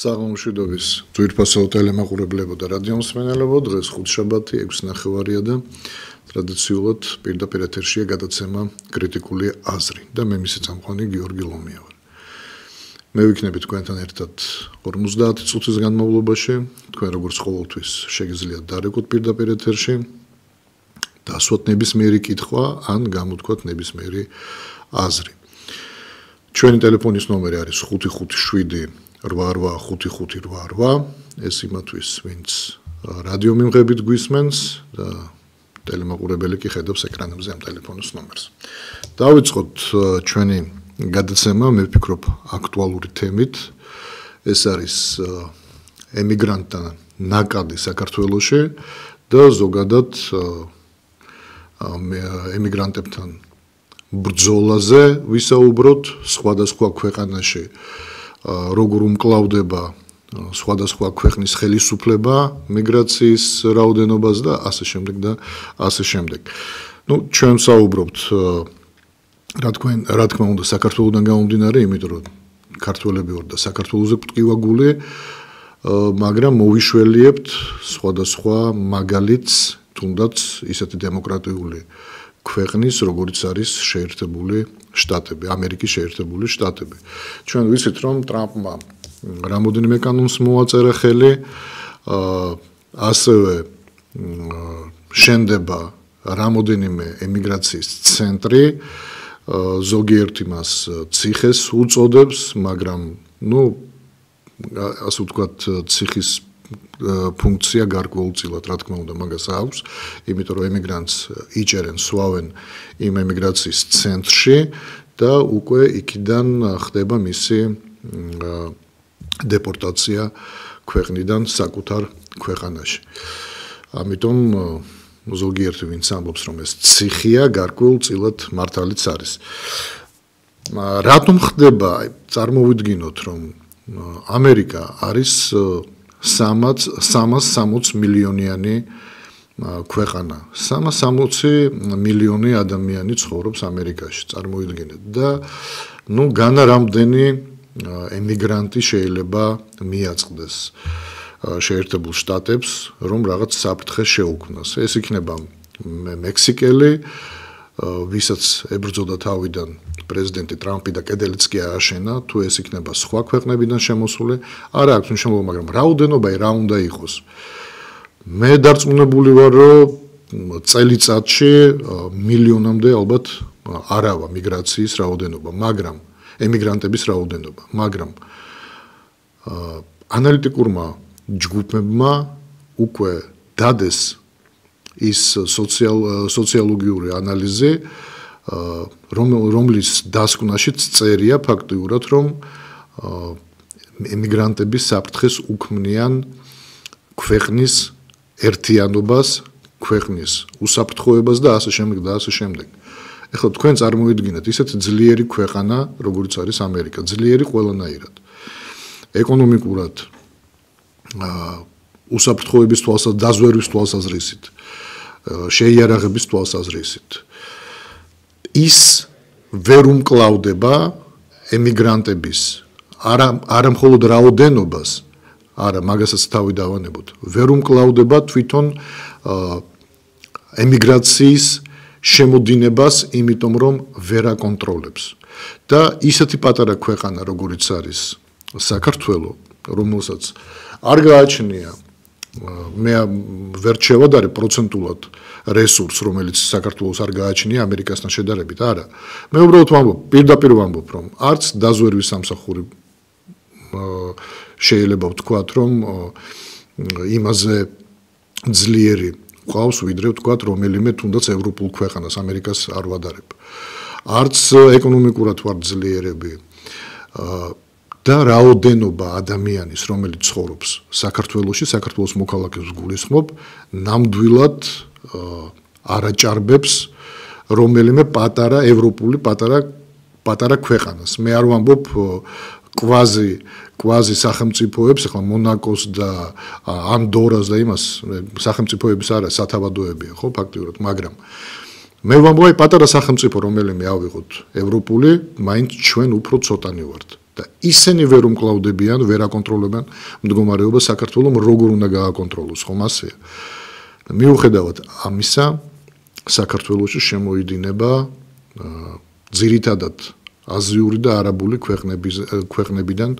საღამოშვიდობის ძვირფასო ტელემაყურებლებო და რადიომსმენელებო, დღეს ხუთშაბათი 6:09-ია და ტრადიციულად პირდაპირ ეთერშია გადაცემა კრიტიკული აზრი და მე მისი წამყვანი გიორგი ლომია ვარ. მე ვიქნები თქვენთან ერთად 50 წუთის განმავლობაში, თქვენ როგორც ყოველთვის შეგიძლიათ დარეკოთ პირდაპირ ეთერში, დასვათ ნებისმიერი კითხვა ან გამოთქვათ ნებისმიერი აზრი. ჩვენი ტელეფონის ნომერი არის 557 885588. ეს იმათვის, ვინც რადიო მიმღებით გვისმენს და ტელემაყურებელი კი ხედავს ეკრანებზე ამ ტელეფონის ნომერს. დავიწყოთ ჩვენი გადაცემა, მე ვფიქრობ, აქტუალური თემით. ეს არის ემიგრანტთა ნაკადი საქართველოში და ზოგადად ემიგრანტებთან ბრძოლაზე ვისაუბროთ სხვადასხვა ქვეყანაში. როგორ უმკლავდება სხვადასხვა ქვეყნის ხელისუფლება მიგრაციის რაოდენობას და ასე შემდეგ და ასე შემდეგ. ჩვენ ვსაუბრობთ რა თქმა უნდა საქართველოსდან გამომდინარე, იმიტომ რომ ქართველები ვარ და საქართველოზე გვტკივა გული, მაგრამ მოვიშველიებთ სხვადასხვა მაგალითს, თუნდაც ისეთი დემოკრატიული ქვეყნის, როგორც არის შეერთებული შტატები, ამერიკის შეერთებული შტატები. ჩვენ ვიცით, რომ ტრამპმა რამოდენიმე კანონს მოაწერა ხელი, ასევე შენდება რამოდენიმე ემიგრაციის ცენტრი, ზოგიერთი მას ციხეს უწოდებს, მაგრამ ასე ვთქვათ, ციხის ფუნქცია გარკვეულწილად, რა თქმა უნდა, მაგას აქვს, იმიტომ რომ ემიგრანტს იჭერენ, სვავენ იმ ემიგრაციის ცენტრში და უკვე იქიდან ხდება მისი დეპორტაცია ქვეყნიდან საკუთარ ქვეყანაში. ამიტომ ზოგიერთი ვინც ამბობს, რომ ეს ციხია გარკვეულწილად მართალიც არის. რატომ ხდება? წარმოვიდგინოთ, რომ ამერიკა არის 360 მილიონიანი ქვეყანა. 360 მილიონი ადამიანი ცხოვრობს ამერიკაში, წარმოვიდგინეთ. და განა რამდენი ემიგრანტი შეიძლება მიაწყდეს შეერთებულ შტატებს, რომ რაღაც საფრთხე შეუქმნას. ეს იქნება მექსიკელი, ვისაც ებრძოდა თავიდან პრეზიდენტი ტრამპი და კედელიც კი ააშენა, თუ ეს იქნება სხვა ქვეყნებიდან შემოსული, არა აქვს მნიშვნელობა, მაგრამ რაოდენობა რა უნდა იყოს. მე დარწმუნებული ვარ, რომ წელიწადში მილიონამდე ალბათ არავა მიგრაციის რაოდენობა, მაგრამ ემიგრანტების რაოდენობა, მაგრამ ანალიტიკურმა ჯგუფებმა უკვე დადეს ის სოციოლოგიური ანალიზი, რომლის დასკვნაშიც წერია ფაქტიურად, რომ ემიგრანტების საფრთხეს უქმნიან ქვეყნის ერთიანობას, ქვეყნის უსაფრთხოებას და ასე შემდეგ და ასე შემდეგ. ეხლა თქვენ წარმოვიდგინეთ, ისეთი ძლიერი ქვეყანა, როგორც არის ამერიკა, ძლიერი ყველანაირად. ეკონომიკურად უსაფრთხოების დაზვერვის თვალსაზრისით, შეიარაღების თვალსაზრისით. ის ვერ უმკლავდება ემიგრანტების არა მხოლოდ რაოდენობას, არა, მაგასაც თავი დავანებოთ, ვერ უმკლავდება თვითონ ემიგრაციის შემოდინებას, იმიტომ რომ ვერ აკონტროლებს. და ისეთი პატარა ქვეყანა, როგორიც არის საქართველო, რომელსაც არ გააჩნია, მე ვერ შევადარე პროცენტულად რესურს, რომელიც საქართველოს არ გააჩნია ამერიკასთან შედარებით, არა. მე უბრალოდ ვამბობ, პირდაპირ ვამბობ, რომ არც დაზვერვის სამსახური შეიძლება ვთქვათ, რომ იმაზე ძლიერი ყავს, ვიდრე ვთქვათ, რომელიმე თუნდაც ევროპულ ქვეყანას, ამერიკას არ ვადარებ. არც ეკონომიკურად ვარ ძლიერები და რაოდენობა ადამიანის, რომელიც ცხოვრობს საქართველოში, საქართველოს მოქალაქეს გულისხმობ, ნამდვილად არაჭარბებს რომელიმე პატარა ევროპული პატარა ქვეყანას. მე არ ვამბობ კვაზი სახელმწიფოებს, ახლა მონაკოს და ანდორას და იმას სახელმწიფოების არა, სათავადოებია, ხო, ფაქტიურად, მაგრამ მე ვამბობ, პატარა სახელმწიფო რომელიმე ავიღოთ ევროპული, მაინც ჩვენ უფრო ცოტანი ვართ. და ისინი ვერ უმკლავდებიან, ვერ აკონტროლებენ მდგომარეობას საქართველოს როგორ უნდა გააკონტროლოს, ხომ ასეა. მიუხედავად ამისა, საქართველოში შემოიდინება ძირითადად აზიური და არაბული ქვეყნებიდან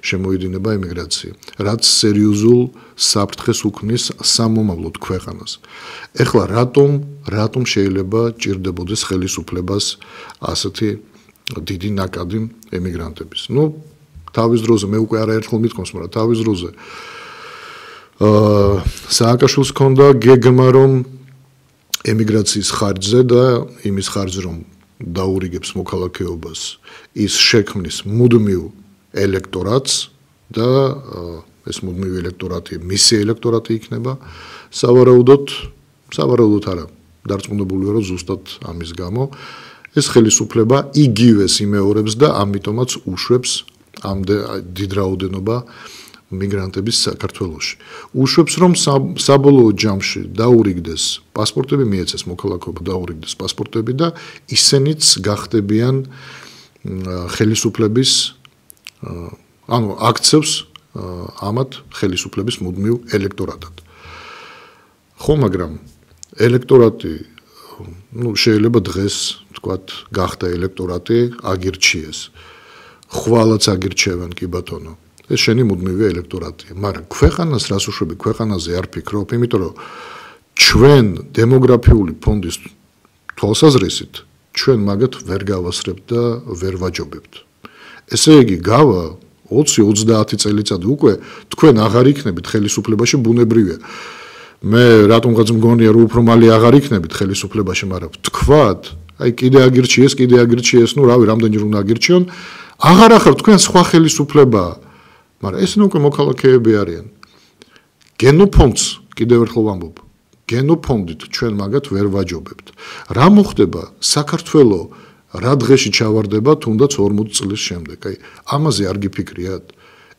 შემოიდინება ემიგრაცია, რაც სერიოზულ საფრთხეს უქმნის სამომავლოდ ქვეყანას. ეხლა რატომ შეიძლება ჭირდებოდეს ხელისუფლებას ასეთი დიდი ნაკადი ემიგრანტების? თავის დროზე მე უკვე არაერთხელ მithქვამს, მაგრამ თავის დროზე სააკაშვილს ჰქონდა გეგმა, რომ ემიგრაციის ხარჯზე და იმის ხარჯზე, რომ დაურიგებს მოქალაქეობას, ის შექმნის მუდმივ ელექტორატს და ეს მუდმივი ელექტორატი, მისი ელექტორატი იქნება, სავარაუდოდ არა, დარწმუნებული ვარ, რომ ზუსტად ამის გამო ეს ხელისუფლება იგივეს იმეორებს და ამიტომაც უშვებს ამ დიდ რაოდენობა მიგრანტების საქართველოში. უშვებს, რომ საბოლოო ჯამში დაურიგდეს პასპორტები, მიეცეს მოქალაქეობა, დაურიგდეს პასპორტები და ისინიც გახდებიან ხელისუფლების, აქცევს ამათ ხელისუფლების მუდმივ ელექტორატად. ხო, მაგრამ ელექტორატი, შეიძლება დღეს თქვათ, გახდა ელექტორატი, აგირჩიეს. ხვალაც აგირჩევენ, კი ბატონო. ეს შენი მუდმივი ელექტორატია, მაგრამ ქვეყანას რას უშვები, ქვეყანაზე არ ფიქრობ, იმიტომ რომ ჩვენ დემოგრაფიული ფონდის თვალსაზრისით ჩვენ მაგათ ვერ გავასწრებთ და ვერ ვაჯობებთ. ესე იგი, გავა 20-30 წელიწადი უკვე თქვენ აღარ იქნებით ხელისუფლებაში, ბუნებრივია. მე რატომღაც მგონია, რომ უფრო მალე აღარ იქნებით ხელისუფლებაში, მაგრამ თქვათ, კიდე აგირჩიეს, რავი, რამდენჯერ უნდა აგირჩიონ, აღარ ახარ თქვენ სხვა ხელისუფლებაა. მაგრამ ესენი უკვე მოქალაქეები არიან. გენოფონდს კიდევ ერთხელ ვამბობ, გენოფონდით ჩვენ მაგათ ვერ ვაჯობებთ. რა მოხდება საქართველოს რა დღეში ჩავარდება თუნდაც 40 წლის შემდეგ? ამაზე არ გიფიქრიათ?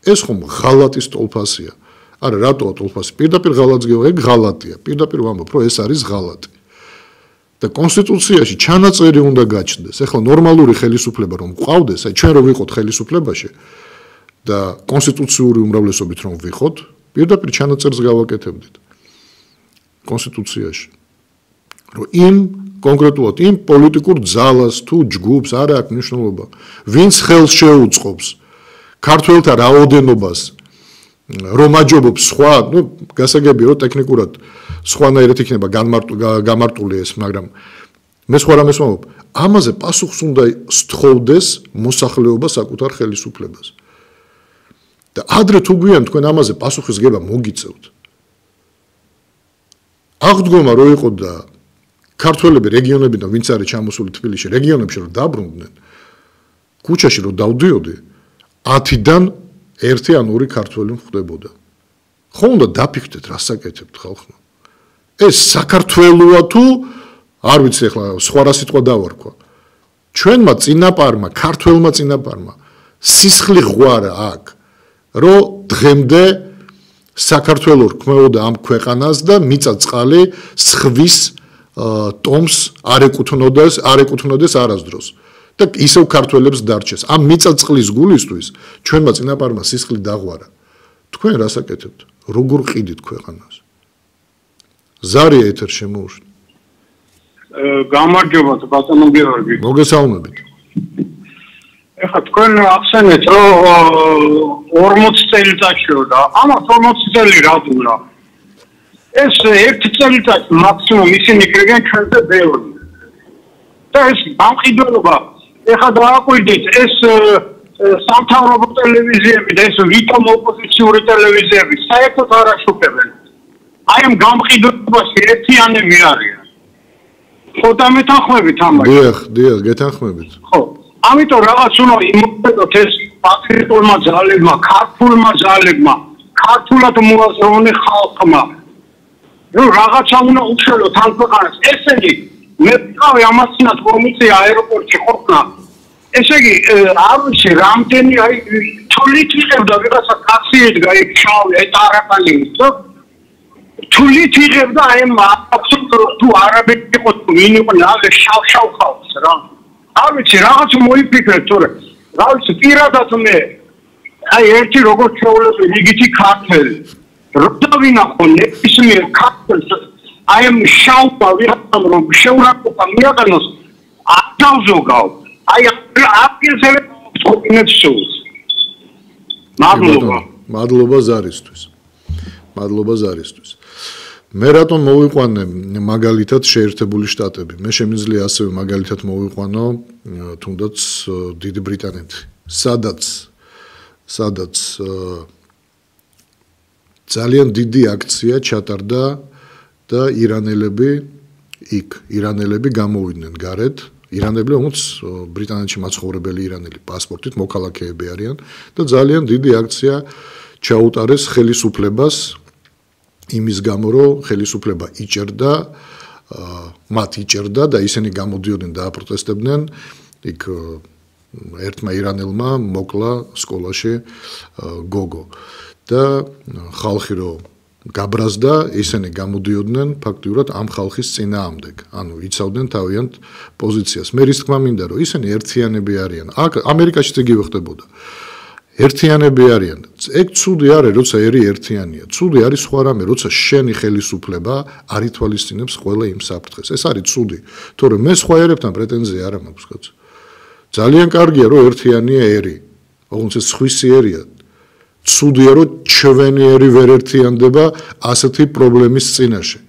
ეს ხომ ღალატის ტოლფასია. არა, რატოა ტოლფასი? პირდაპირ ღალატს გევა, ეგ ღალატია. პირდაპირ ვამბობ, რომ ეს არის ღალატი. და კონსტიტუციაში ჩანაწერი უნდა გაჩნდეს. ეხლა ნორმალური ხელისუფლება რომ ყავდეს, ჩვენ რო ვიყოთ ხელისუფლებაში და კონსტიტუციური უმრავლესობით რომ ვიყოთ, პირდაპირ ჩანაწერს გავაკეთებდით კონსტიტუციაში. რომ იმ კონკრეტულად იმ პოლიტიკურ ძალას თუ ჯგუფს არ აქვს მნიშვნელობა, ვინც ხელს შეუწყობს ქართველთა რაოდენობას, რომ აჯობობს სხვა, გასაგებია რომ ტექნიკურად სხვანაირად იქნება გამარტული ეს, მაგრამ მე სხვა რამეს ვამბობ, ამაზე პასუხს უნდა სთხოვდეს მოსახლეობა საკუთარ ხელისუფლებას. და ადრე თუ გვიან თქვენ ამაზე პასუხისგება მოგიწევთ. აღდგომა რო იყო და ქართველები რეგიონებიდან ვინც არის ჩამოსული თბილისში, რეგიონებში რომ დაბრუნდნენ, ქუჩაში რომ დავდიოდი, 10-დან 1 ან 2 ქართველი მხვდებოდა. ხო უნდა დაფიქრდეთ, რას აკეთებთ ხალხმა? ეს საქართველოა თუ არ ვიცი, ახლა სხვა რა სიტყვა დავარქვა. ჩვენმა წინაპარმა, ქართველმა წინაპარმა სისხლი ღვარა აქ, რომ დღემდე საქართველოს რქმეოდა ამ ქვეყანას და მიწა-წყალი სხვის ტომს არ ეკუთვნოდეს არასდროს. და ისევ ქართველებს დარჩეს. ამ მიწა-წყლის გულისთვის ჩვენმა წინაპარმა სისხლი დაღვარა. თქვენ რას აკეთებთ? როგორ ყიდით ქვეყანას? ზარია ეთერ შემოუშვა. გამარჯობა ბატონო გიორგი. მოგესალმებით. ეხლა თქვენ ახსენეთ, რომ 40 წელიწადშია და ამას 40 წელი რა დურა. ეს 1 წელიწად მაქსიმუმ ისინი კრებიან ჩვენზე ბევრი. და ეს გამყიდველობა, ეხლა დააკვირდით, ეს სამთავრობო ტელევიზიები და ეს ვიტომ ოპოზიციური ტელევიზიები საერთოდ არ აშუქებენ. აი ამ გამყიდველობაში ერთიანები არიან. ხო და მეთანხმებით ამას. დიახ, გეთანხმებით. ხო. ამიტომ რაღაც უნდა იმოქმედოთ ეს პატრიოტულმა ძალებმა, ქართულმა ძალებმა, ქართულად მოაზროვნე ხალხმა. რომ რაღაცა უნდა უშველოთ ამ ქვეყანას. ესენი მე ვიყავი ამასინათ კომიცია აეროპორტში ყოფნა. ესე იგი, არ ვიცი, რამდენი აი თვლით იღებდა ვიღაცა ტაქსი ედგა იქ შავი, აი ტარაკანი იცო. თვლით იღებდა აი აბსოლუტურად თუ არაბეთი იყო თუ ვინ იყო ნაღე შავ ხალხს რა. არ ვიცი, რაღაც მოიფიქრეთ, თორე რა ვიცი პირადად მე აი ერთი როგორც შეულები იგითი ქართველი რა ვინახო ნებისმიერ ქართველს აი ამ შაუპა ვიღაცამ რომ შეურაყოფა მიაყენოს აკავზოგავ აი აპირსელი სკოპინებს შოუს მადლობა ზარისთვის მე რატომ მოვიყვანე მაგალითად შეერთებული შტატები მე შემიძლია ასევე მაგალითად მოვიყვანო თუნდაც დიდი ბრიტანეთი სადაც ძალიან დიდი აქცია ჩატარდა და ირანელები გამოვიდნენ გარეთ ირანელი όμως ბრიტანეთში მაცხოვრებელი ირანელი პასპორტით მოქალაქეები არიან და ძალიან დიდი აქცია ჩაუტარეს ხელისუფლებას იმის გამო რომ ხელისუფლება იჭერდა მათ იჭერდა და ისინი გამოდიოდნენ და აპროტესტებდნენ იქ ერთმა ირანელმა მოკლა სკოლაში გოგო და ხალხი რომ გაბრაზდა ისინი გამოდიოდნენ ფაქტიურად ამ ხალხის წინააღმდეგ ანუ იცავდნენ თავიანთ პოზიციას მე რის თქმა მინდა რომ ისინი ერთიანები არიან აქ ამერიკაშიც იგივე ხდებოდა ერთიანები არიან ეგ ცუდი არის როცა ერი ერთიანია ცუდი არის სხვა რამე როცა შენი ხელისუფლება არ ითვალისწინებს ყველა იმ საფრთხეს ეს არის ცუდი თორემ მე სხვა ერებთან პრეტენზია არ მაქვს კაცო ძალიან კარგია რომ ერთიანია ერი ოღონდ ეს სხვისი ერია ცუდია რომ ჩვენი ერი ვერ ერთიანდება ასეთი პრობლემის წინაშე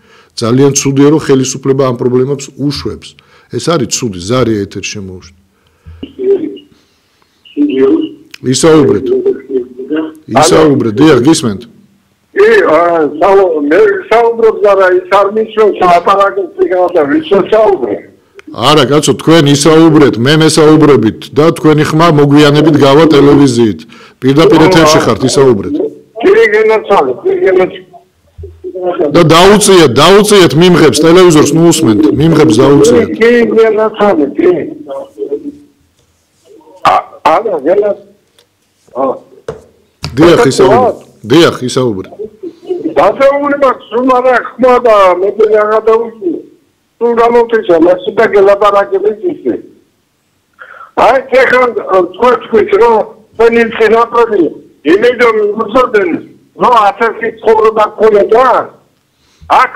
ძალიან ცუდია რომ ხელისუფლება ამ პრობლემებს უშვებს ეს არის ცუდი ზარია ეთერში შემოუშვა ისაუბრეთ დიახ გისმენთ მე საუბრობ ზარა ის არ მისვენს აპარატის გიგავდა ვისო საუბრე არა კაცო თქვენ ისაუბრეთ მე მესაუბრებით და თქვენი ხმა მოგვიანებით გავა ტელევიზიით პირდაპირ ეთერში ხართ ისაუბრეთ და დაუწიეთ მიმღებს ტელევიზორს ნუ უსმენთ მიმღებს დაუწიეთ დიახ ისაუბრეთ დასაუბრება სულ ხმა და მე რა დაუწი სულ გამოვთიშა მასითა გელაპარაკებით ისე აი ხან თქვენ რომ ფენილში ნაპრები იმედომ მოსდენ რო ასეთი ცხოვრება ქონდა აქ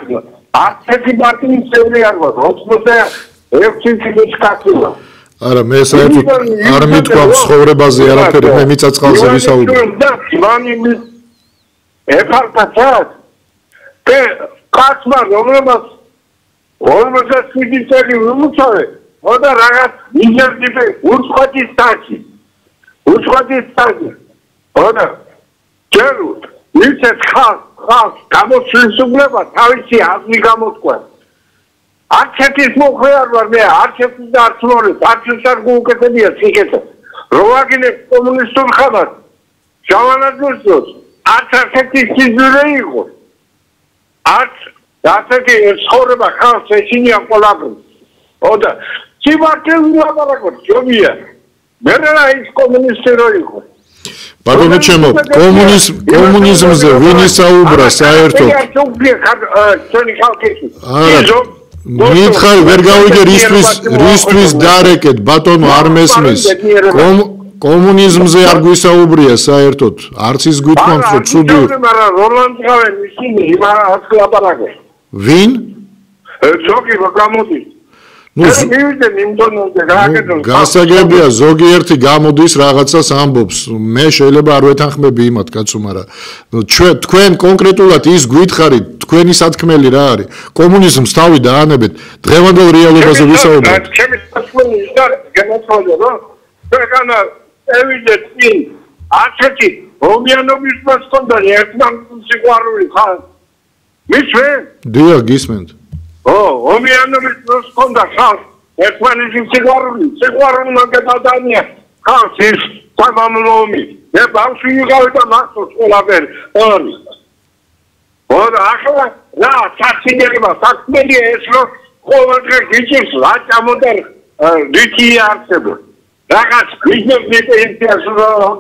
ასეთი მარტინ წევრი არ ვარ 26 წლის კაცია არა მე საერთოდ არ მithქვამს ცხოვრებაზე არაფერი მე მიწაწყალზე ვისაუბრებ ეხალკაცად კაცმა რომელმაც 47 წელი ვიმუცავე ხოდა რაღაც ინჟინერი ურცხაtis სტაჩი ხოდა ჯერუთ ისეთ ხალხ გამოსვლისუბლება თავისი აზრი გამოთქვა არჩეთის მოხე არ ვარ მე არჩეთის და არც მორეს არჩეს არ გუკეთებია სიკეთე როვაგინე კომუნისტურ ხალხს ჯავანადოსოს არც ასეთი სიზმრე იყო არც ასეთი ცხოვრება ხალხს ეშინია ყველაფერს ხოდა სიმართლე ვლაპარაკობ ჯობია მე რა ის კომუნისტი რო იყო ბატონო ჩემო კომუნიზმზე ვინ ისაუბრა საერთოდ არა მითხარი ვერ გავიგე რისთვის დარეკეთ ბატონო არ მესმის კომუნიზმზე არ გვისაუბრია საერთოდ არც ის გვითქვამს რომ ცუდი ვინ ზოგი გამოდის გასაგებია ზოგიერთი გამოდის რაღაცას ამბობს მე შეიძლება არ ვეთანხმები იმათ კაცო მაგრამ თქვენ კონკრეტულად ის გითხარით თქვენი სათქმელი რა არის კომუნიზმს თავი დაანებეთ დღევანდელ რეალობაზე ვისაუბრეთ ჩემი სათქმელი ის არის განაცხადა რომ ქვეყანა ევიდეთ წინ ასეთი რომიანობის მოსწონდა ერთმანეთს სიყვარული ხარ მისვენ დიახ გისმენთ რომიანობის მოსწონდა ხარ ერთმანეთის სიყვარული მაგდადანია ხარ ის სამამლომი მე ბავშვი ვიყავი და მახსოვს ყველაფერი ორი ახლა რა საცინერება საქმეა ეს რომ ყოველდღე გიჭირს რა წამოდა რითი არსებობს რაღაც ბიზნესის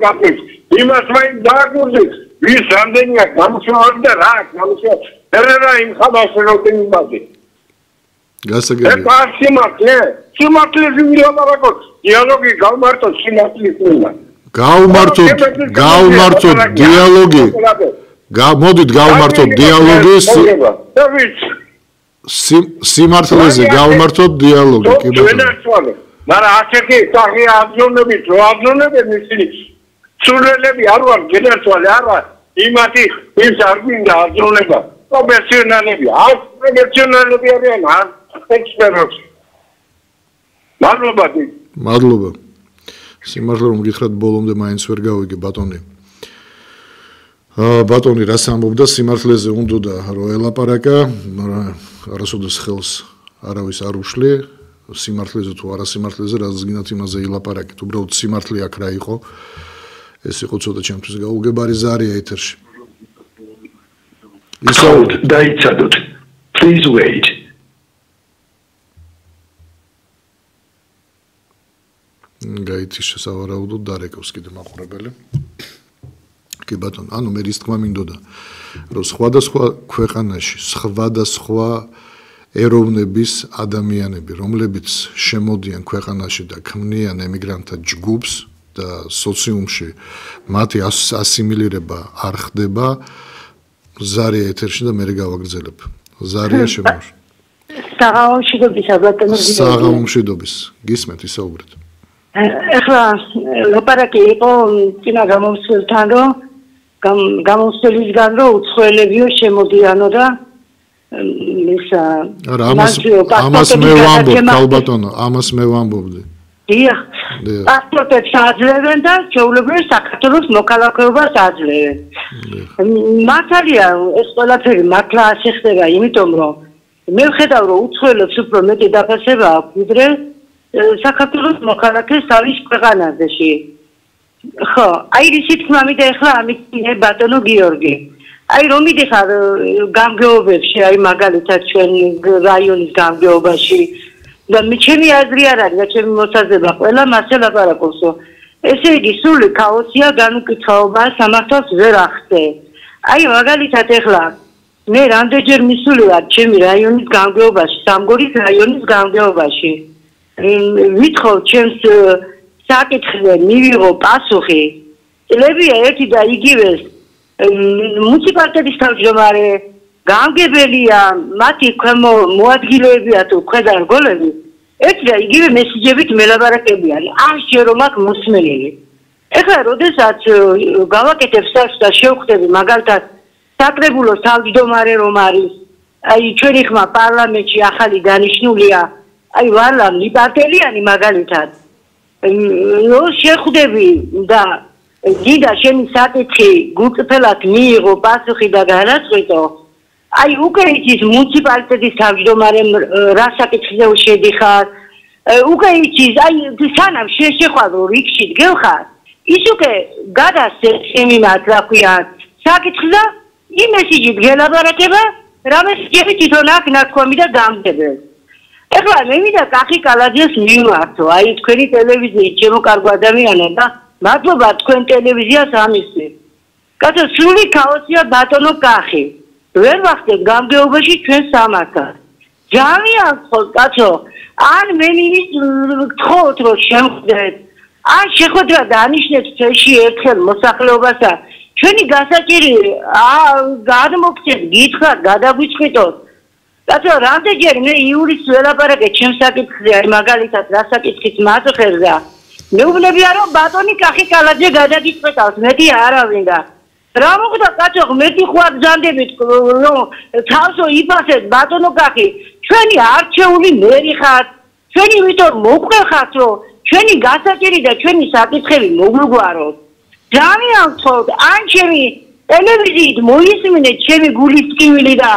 გაფის იმას მაინც დააგურდეს ვის რამდენია გამოსვლები და რა გამოსვლები რა იმ ხალხს როდენი მაგე გასაგებია ეს სიმართლე ვილაპარაკოთ დიალოგი გავმართოთ სიმართლის მიერ. გავმართოთ დიალოგი. მოდით გავმართოთ დიალოგი. სიმართლეზე გავმართოთ დიალოგი, კი ბატონო. მაგრამ ასეთი სახე აბზონებით, რო აბზონებენ ისინი სულელები არ ვარ, გენერცვალე არ ვარ. იმათი ის არ გინდა აბზონება. პროფესიონალები, პროფესიონალები არიან, ექსპერტები. მადლობა. სიმართლე რომ გითხრათ ბოლომდე მაინც ვერ გავიგე ბატონი. ბატონი რას ამბობდა სიმართლეზე უნდა რომ ელაპარაკა, მაგრამ არასოდეს ხელს არავის არ უშლი. სიმართლეზე თუ არა სიმართლეზე რაც გინდათ იმაზე ილაპარაკეთ. უბრალოდ სიმართლე აქ რა იყო. ეს იყო ცოტა ჩემთვის გაუგებარი ზარია ეთერში. ისო დაიცადოთ. Please wait. გაიცი შესავარაუდოდ დარეკავს კიდე მაყურებელი. კი ბატონო, ანუ მე რის თქმა მინდოდა, რომ სხვადასხვა ქვეყანაში სხვადასხვა ეროვნების ადამიანები, რომლებიც შემოდიან ქვეყანაში და ქმნიან ემიგრანტთა ჯგუფს და სოციუმში მათი ასიმილირება არ ხდება, ზარია ეთერში და მე გავაგრძელებ. ზარია შემოშ. საღამომშვიდობისა ბატონო. საღამომშვიდობის. გისმენთ ისაუბრეთ. ეხლა ლაპარაკი იყო წინა გამომსვლელთან, რომ გამომსვლელისგან რომ უცხოელებიო შემოდიანო და ამას მე ვამბობ, ქალბატონო, ამას მე ვამბობდი. დიახ. პასპორტებს აძლევენ და ჩვეულებრივ საქართველოს მოქალაქეობას აძლევენ. მართალია ეს ყველაფერი მართლა ასე ხდება, იმიტომ რომ მე ვხედავ რომ უცხოელებს უფრო მეტი დაფასება აქვს ვიდრე საქართველოს მოქალაქეს თავის ქვეყანაზეში. ხო, აი რისი თქმა მინდა ეხლა ამით ბატონო გიორგი. აი რომ მიდიხარ გამგეობებში, აი მაგალითად ჩვენ რაიონის გამგეობაში და ჩემი აზრი არ არის და ჩემი მოსაზრება ყველა მასე ლაპარაკობსო. ესე იგი სული ქაოსია, განუკითხაობა სამართალს ვერ ახდე. აი მაგალითად ეხლა მე რამდენჯერ მისული ვარ ჩემი რაიონის გამგეობაში, სამგორის რაიონის გამგეობაში. ვითხოვ ჩემს საკითხზე მივიღო პასუხი. წლებია ერთი და იგივეს მუნიციპალიტეტის თავმჯდომარე, გამგებელია, მათი ქვემო მოადგილეებია თუ ქვედარგოლები, ერთი და იგივე მესიჯებით მელაპარაკებიან. არ შეერომ აქ მოსმენილი. ეხლა როდესაც გავაკეთებ საქმეს და შევხვდები მაგალითად საკრებულოს თავმჯდომარე რომ არის, აი ჩვენი ხმა პარლამენტში ახალი დანიშნულია, აი ვარლამ ლიბარტელიანი მაგალითად. რო შეხვდები და გიდა შენი საკითხი გულწრფელად მიიღო პასუხი და განაწყვეტო, აი უკვე იცის მუნიციპალიტეტის თავმჯდომარემ რა საკითხზე შედიხარ, უკვე იცის, აი სანამ შეხვედრო რიგში დგელხარ, ის უკვე გადასცემს იმათ რა ქვია საკითხზე, იმ მესიჯით გელაპარაკება, რა მესიჯები თვითონ აქ ნათქვამი და გამდებენ. ეხლა მე მინდა კახი კალაძეს მივმართო, აი თქვენი ტელევიზიით ჩემო კარგო ადამიანო და მადლობა თქვენ ტელევიზიას ამისთვის. კაცო სული ქაოსია ბატონო კახი. ვერ ვახდებ გამგეობაში ჩვენ სამართალს. ძალიან ხო კაცო, ან მე გთხოვთ რომ შემხვდეთ, ან შეხვედრა დანიშნეთ წელში ერთხელ მოსახლეობასთან. ჩვენი გასაჭირი გადმოგცეთ, გითხრათ, გადაგვიწყვითოთ. კაცო, რამდენჯერ მე იურის ველაპარაკე ჩემს საკითხზე, აი მაგალითად რა საკითხის მაწუხებდა. მეუბნებია რომ ბატონი კახი კალაძე გადაგიწყვეტავს, მეტი არავინ და რა მოხდა კაცო, მეტი ხო აგზანდებით რომ თავსო იფასეთ ბატონო კახი, ჩვენი არჩეული მერი ხართ, ჩვენი ვიტო მოყვეხართ რომ ჩვენი გასაჭირი და ჩვენი საკითხები მოგვიგვაროთ. ძალიან ვთხოვთ, ან ჩემი ტელევიზიით მოისმინეთ ჩემი გულის ტკივილი და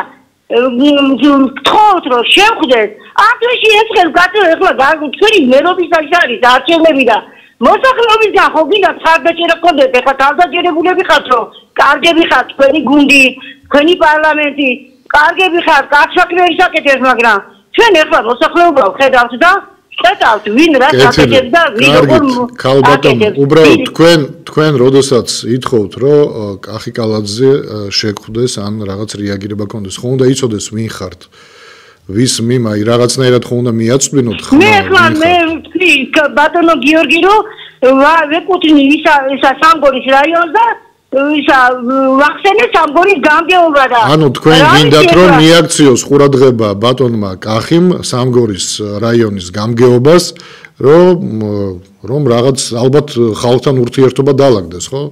გთხოვთ რომ შევხვდეთ, ამ თვეში ერთხელ კაცო ეხლა თქვენი მერობის არის არჩევნები და მოსახლეობისგან ხო გინდა ხარდაჭერა გქონდეთ, ეხლა თავდაჭერებულები ხართ რომ კარგები ხართ თქვენი გუნდი, თქვენი პარლამენტი, კარგები ხართ, კაცსაკრეებს აკეთებს, მაგრამ ჩვენ ეხლა მოსახლეობა ვხედავთ და ვხედავთ ვინ რა აკეთებს და ვინ როგორ აკეთებს. უბრალოდ თქვენ როდესაც ითხოვთ რომ კახი კალაძე შეგვხვდეს ან რაღაც რეაგირება გქონდეს, ხო უნდა იცოდეს ვინ ხართ. ვის მიმაი რაღაცნაირად ხო უნდა მიაწვდინოთ ხმა. მე ბატონო გიორგი რომ ვეკუთვნი ისა სამგორის რაიონს და ისა ვახსენე სამგორის გამგეობა და ანუ თქვენ გინდათ რომ მიაქციოს ყურადღება ბატონმა კახიმ სამგორის რაიონის გამგეობას რომ რაღაც ალბათ ხალხთან ურთიერთობა დაალაგდეს ხო?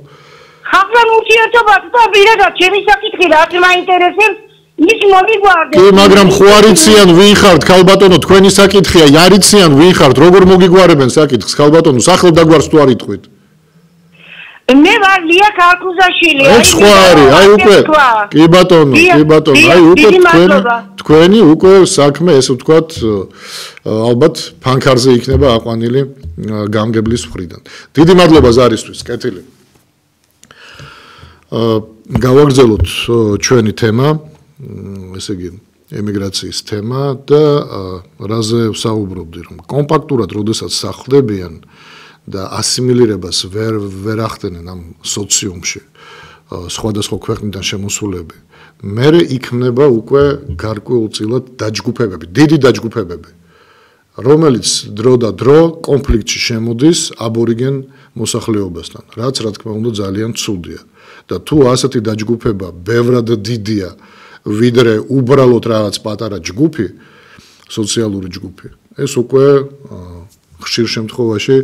ხალხთან ურთიერთობა და პირადად ჩემი საკითხი რაც მაინტერესებს ის მომიგვარდეს. კი, მაგრამ ხო არიციან ვინ ხართ, ქალბატონო, თქვენი საკითხია, არიციან ვინ ხართ, როგორ მოგიგვარებენ საკითხს, ქალბატონო, სახელს და გვარს თუ არ იტყვით. მე ვარ ლია ქარქუზაშვილი. ეს ხო არის, აი უკვე. კი ბატონო, აი უკვე თქვენი უკვე საქმე, ესე ვთქვათ, ალბათ ფანქარზე იქნება აყვანილი გამგებლის მხრიდან. დიდი მადლობა ზარისთვის, კეთილი. გავაგრძელოთ ჩვენი თემა. ესე იგი ემიგრაციის თემა და რაზე ვსაუბრობდი რომ კომპაქტურად როდესაც სახლდებიან და ასიმილირებას ვერ ახდენენ ამ სოციუმში სხვადასხვა ქვეყნიდან შემოსულები მერე იქმნება უკვე გარკვეულწილად დაჯგუფებები დიდი დაჯგუფებები რომელიც დრო და დრო კონფლიქტში შემოდის აბორიგენ მოსახლეობასთან რაც რა თქმა უნდა ძალიან ცუდია და თუ ასეთი დაჯგუფება ბევრად დიდია ვიდრე უბრალოდ რაღაც პატარა ჯგუფი, სოციალური ჯგუფი. ეს უკვე ხშირ შემთხვევაში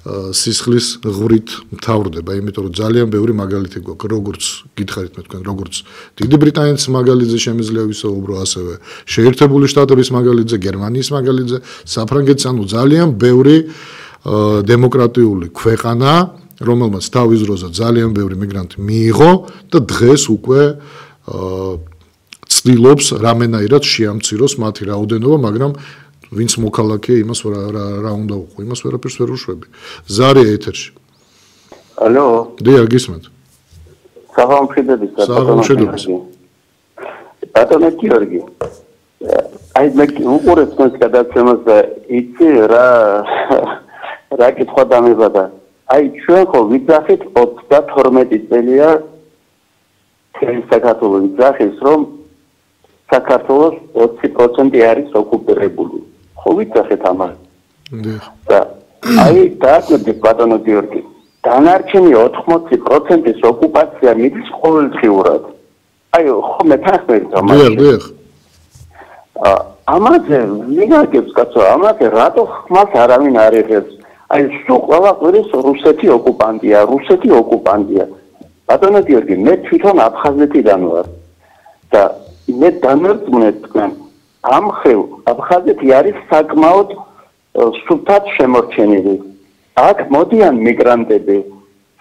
სისხლის ღვრით მთავრდება, იმიტომ რომ ძალიან ბევრი მაგალითი გვაქვს, როგორც გითხარით მე თქვენ, როგორც დიდი ბრიტანეთის მაგალითზე შემიძლია ვისაუბრო, ასევე შეერთებული შტატების მაგალითზე, გერმანიის მაგალითზე, საფრანგეთის, ანუ ძალიან ბევრი დემოკრატიული ქვეყანა, რომელმაც თავის დროზე ძალიან ბევრი მიგრანტი მიიღო და დღეს უკვე ცდილობს რამენაირად შეამციროს მათი რაოდენობა, მაგრამ ვინც მოქალაქეა, იმას რა უნდა უყო, იმას ვერაფერს ვერ უშვები. ზარია ეთერში. ალო. დიახ, გისმენთ. საღამოშიდების საღამოშიდების. ბატონო გიორგი. აი მე უყურებ თქვენს გადაცემას და იცი რა კითხვა დამებადა. აი ჩვენ ხო ვიძახით 32 წელია საქართველოს ვიძახის რომ საქართველოს 20% არის ოკუპირებული. ხო ვიცახეთ ამას. და აი დააკვირდით ბატონო გიორგი. დანარჩენი 80%-ის ოკუპაცია მიდის ყოველდღიურად. აი ხო მე თანხმობთ ამაზე. დიახ. ამაზე ვინაგებს კაცო, ამაზე რატო ხმას არავინ არ იღებს? აი სულ ყველაფრის რუსეთი ოკუპანტია. ბატონო გიორგი, მე თვითონ აფხაზეთიდან ვარ. და მე დამერწმუნეთ თქვენ ამ ხელ აფხაზეთი არის საკმაოდ სუფთად შემორჩენილი აქ მოდიან მიგრანტები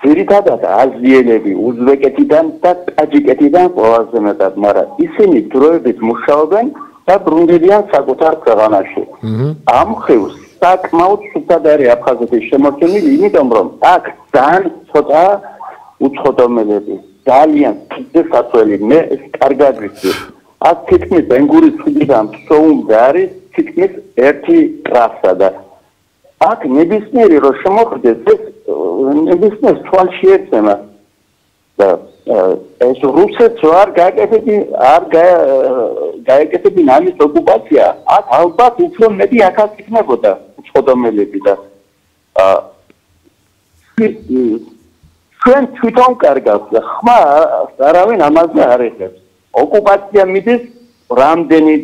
ძირითადად აზიელები უზბეკეთიდან და ტაჯიკეთიდან ყველაზე მეტად მაგრამ ისინი დროებით მუშაობენ და ბრუნდებიან საკუთარ ქვეყანაში ამ ხელს საკმაოდ სუფთად არის აფხაზეთი შემორჩენილი იმიტომ რომ აქ ძალიან ცოტა უცხოთომელები ძალიან ფიზიკასველი მე ეს კარგად ვიცი აქ თითქმის ენგურის ხიდიდან ფსოუმზე არის თითქმის ერთი ტრასა და აქ ნებისმიერი რომ შემოხდეს ეს ნებისმიერ თვალში ეცემა და ეს რუსეთს არ გაეკეთებინა ამის ოკუპაცია აქ ალბათ უფრო მეტი აქაც იქნებოდა უცხოთომელები და ჩვენ თვითონ კარგავს და ხმა არავინ ამაზე არ ეხებს ოკუპაცია მიდის რამდენი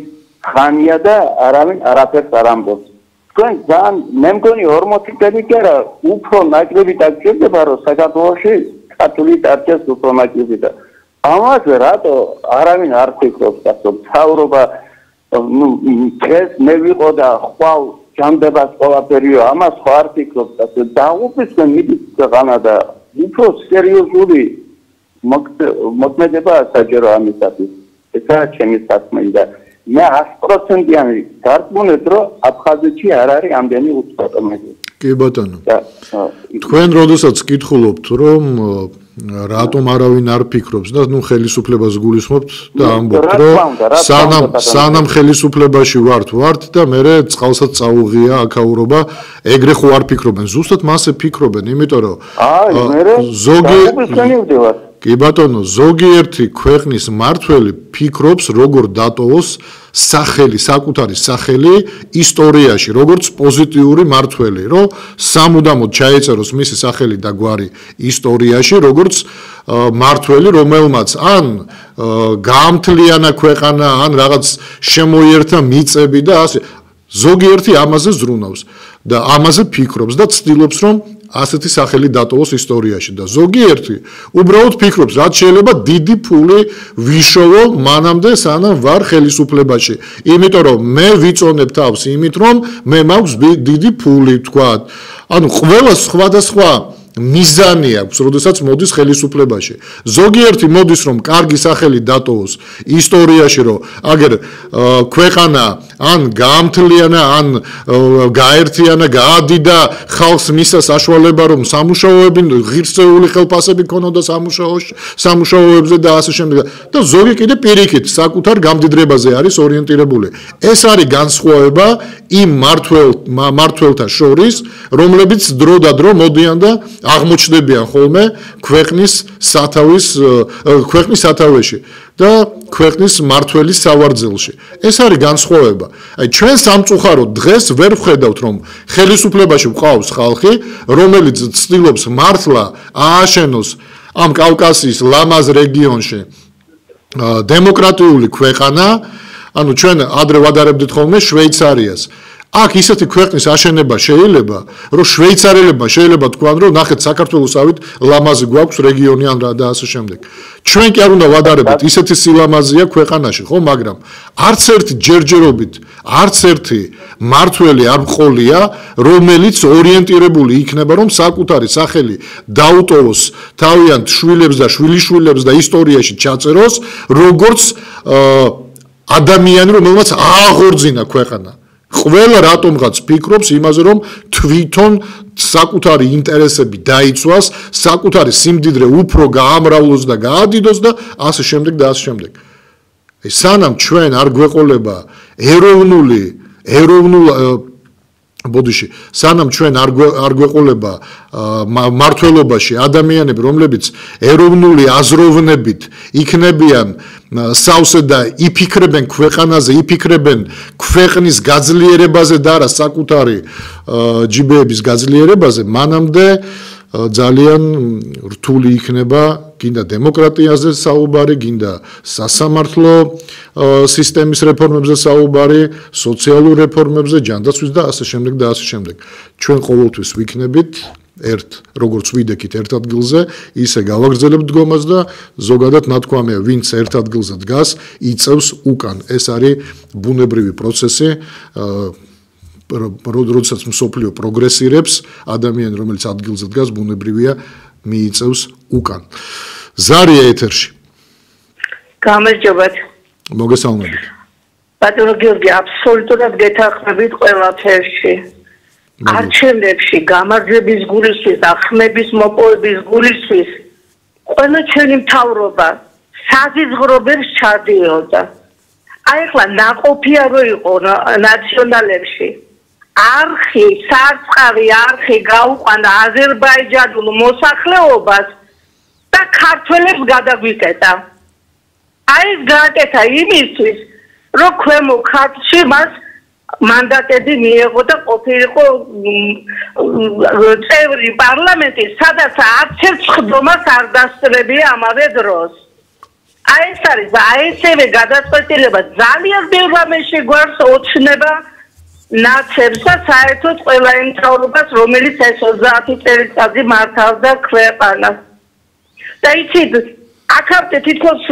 ხანია და არავინ არაფერს არ ამბობს თქვენ ძალიან მე მგონი 40 წელი კი არა უფრო ნაკლები დაგჭირდება რომ საქართველოში ქართული დარჩეს უფრო ნაკლები და ამაზე რატო არავინ არ ფიქრობს კაცო მთავრობა ნუ დღეს მე ვიყო და ხვალ ჯანდებას ყველაფერიო ამას ხო არ ფიქრობს კაცო დაუპისკენ მიდის ქვეყანა და უფრო სერიოზული მოქმედება საჭირო ამისათვის. ესაა ჩემი საქმე და მე 100%-იანი გარკვეულებით რომ აფხაზეთში არ არის ამდენი უცხოთომელი. კი ბატონო. თქვენ როდესაც კითხულობთ რომ რატომ არავინ არ ფიქრობს და ნუ ხელისუფლებას გულისხმობთ და ამბობთ რომ სანამ ხელისუფლებაში ვართ და მერე წყალსაც წაუღია აქაურობა ეგრე ხო არ ფიქრობენ ზუსტად მასე ფიქრობენ იმიტომ რომ აი მერე ზოგი კი ბატონო, ზოგიერთი ქვეყნის მმართველი ფიქრობს, როგორ დატოვოს სახელი, საკუთარი სახელი ისტორიაში, როგორც პოზიტიური მმართველი, რომ სამუდამოდ ჩაეწეროს მისი სახელი და გვარი ისტორიაში, როგორც მმართველი, რომელმაც ან გაამთლიანა ქვეყანა, ან რაღაც შემოიერთა მიწები და ასე. ზოგიერთი ამაზე ზრუნავს და ამაზე ფიქრობს და ცდილობს, რომ ასეთი სახელი დატოვოს ისტორიაში და ზოგიერთი უბრალოდ ფიქრობს, რაც შეიძლება დიდი ფული ვიშოვო მანამდე სანამ ვარ ხელისუფლებაში. იმიტომ რომ მე ვიწონებ თავს იმით, რომ მე მაქვს დიდი ფული, თქვათ. ანუ ყველა სხვადასხვა მიზანი აქვს, როდესაც მოდის ხელისუფლებაში. ზოგიერთი მოდის, რომ კარგი სახელი დატოვოს ისტორიაში, რომ აგერ ქვეყანა ან გაამთლიანა, ან გაერთიანა, გაადიდა, ხალხს მისცა საშუალება, რომ სამუშაოები, ღირსეული ხელფასები ქონოდა სამუშაოებზე და ასე შემდეგ. და ზოგი კიდე პირიქით, საკუთარ გამდიდრებაზე არის ორიენტირებული. ეს არის განსხვავება იმ მმართველთა შორის, რომლებიც დრო და დრო მოდიან და აღმოჩნდებიან ხოლმე ქვეყნის სათავეში და ქვეყნის მმართველის სავარძელში. ეს არის განსხვავება. აი ჩვენ სამწუხაროდ დღეს ვერ ვხედავთ, რომ ხელისუფლებაში მყავს ხალხი, რომელიც ცდილობს მართლა ააშენოს ამ კავკასიის ლამაზ რეგიონში დემოკრატიული ქვეყანა, ანუ ჩვენ ადრე ვადარებდით ხოლმე შვეიცარიას. აქ ისეთი ქვეყნის აშენება შეიძლება, რომ შვეიცარიელებმა შეიძლება თქვან, რომ ნახეთ საქართველოს ავით ლამაზი გვაქვს რეგიონი ან რა და ასე შემდეგ. ჩვენ კი არ უნდა ვადარებთ, ისეთი სილამაზეა ქვეყანაში, ხო, მაგრამ არც ერთი ჯერჯერობით, არც ერთი მმართველი არ მყოლია, რომელიც ორიენტირებული იქნება, რომ საკუთარი სახელი დაუტოვოს თავიანთ შვილებს და შვილიშვილებს და ისტორიაში ჩაწეროს, როგორც ადამიანი, რომელმაც ააღორძინა ქვეყანა. ყველა რატომღაც ფიქრობს იმაზე, რომ თვითონ საკუთარი ინტერესები დაიცვას, საკუთარი სიმდიდრე უფრო გაამრავლოს და გაადიდოს და ასე შემდეგ და ასე შემდეგ. სანამ ჩვენ არ გვეყოლება ბოდიში, სანამ ჩვენ არ გვეყოლება მმართველობაში ადამიანები, რომლებიც ეროვნული აზროვნებით იქნებიან სავსე და იფიქრებენ ქვეყანაზე, იფიქრებენ ქვეყნის გაძლიერებაზე და არა საკუთარი ჯიბეების გაძლიერებაზე, მანამდე ძალიან რთული იქნება გინდა დემოკრატიაზე საუბარი, გინდა სასამართლო სისტემის რეფორმებზე საუბარი, სოციალურ რეფორმებზე, ჯანდაცვის და ასე შემდეგ და ასე შემდეგ. ჩვენ ყოველთვის ვიქნებით როგორც ვიდექით ერთ ადგილზე, ისე გავაგრძელებთ დგომას და ზოგადად ნათქვამია, ვინც ერთ ადგილზე დგას, იწევს უკან. ეს არის ბუნებრივი პროცესი. როდესაც მსოფლიო პროგრესირებს, ადამიანი, რომელიც ადგილზე დგას, ბუნებრივია მიიწევს უკან. ზარია ეთერში. გამარჯობათ. მოგესალმებით. ბატონო გიორგი, აბსოლუტურად გეთანხმებით ყველაფერში. არჩევნებში გამარჯვების გულისთვის და ხმების მოპოვების გულისთვის ყველა ჩვენი მთავრობა საზიზღრობებს ჩადიოდა. აი ახლა ნაყოფია რო იყო ნაციონალებში. არხი, სარწყავი არხი გაუყვანა აზერბაიჯანულ მოსახლეობას და ქართველებს გადაგვიკეტა. აი ეს გააკეთა იმისთვის, რომ ქვემო ქართლში მას მანდატები მიეღო და ყოფილიყო წევრი პარლამენტის, სადაც არც ერთ ხდომას არ დასწრებია ამავე დროს. აი ეს არის ესევე გადაწყვეტილება ძალიან ბევრ რამეში გვარს ოცნება ნაცებს და საერთოდ ყველა იმ მთავრობას, რომელიც ეს 30 წელიწადი მართავდა ქვეყანას. და იცით, აქამდე თითქოს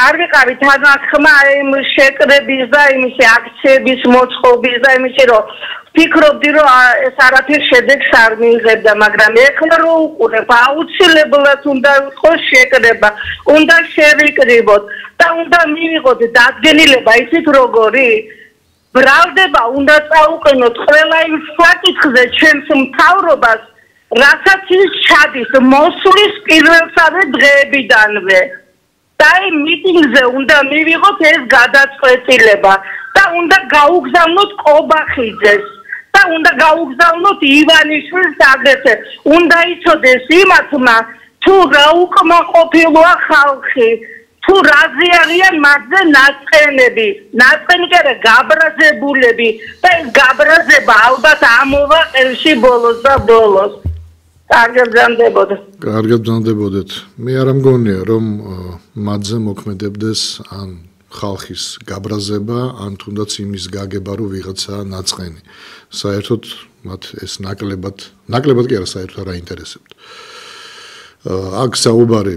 არ ვიყავით თანახმა იმ შეკრების და იმისი აქციების მოწყობის და იმისი, რომ ვფიქრობდი, რომ ეს არაფერ შედეგს არ მიიღებდა, მაგრამ ეხლა რო უყურებ, აუცილებლად უნდა იყოს შეკრება, უნდა შევიკრიბოთ და უნდა მივიღოთ დადგენილება, იცით როგორი? ბრალდება უნდა წაუყენოთ ყველა იმ საკითხზე ჩვენს მთავრობას, რასაც ის ჩადის მოსulis პირველსავე დღეებიდანვე. და იმ მიტინგზე უნდა მივიღოთ ეს გადაწყვეტილება და უნდა გაუგზავნოთ ყობახიძეს და უნდა გაუგზავნოთ ივანიშვილს აგრეთვე. უნდა იცოდეს იმათმა, თუ რა უკმაყოფილოა ხალხი თუ რაზე არიან მათზე ნაწყენები ნაწყენი კი არა გაბრაზებულები და ეს გაბრაზება ალბათ ამოვა ყელში ბოლოს და ბოლოს კარგად ბრძანდებოდეთ მე არ მგონია რომ მათზე მოქმედებდეს ან ხალხის გაბრაზება ან თუნდაც იმის გაგება რომ ვიღაცა ნაწყენი საერთოდ მათ ეს ნაკლებად კი არა საერთოდ არ აინტერესებთ აქ საუბარი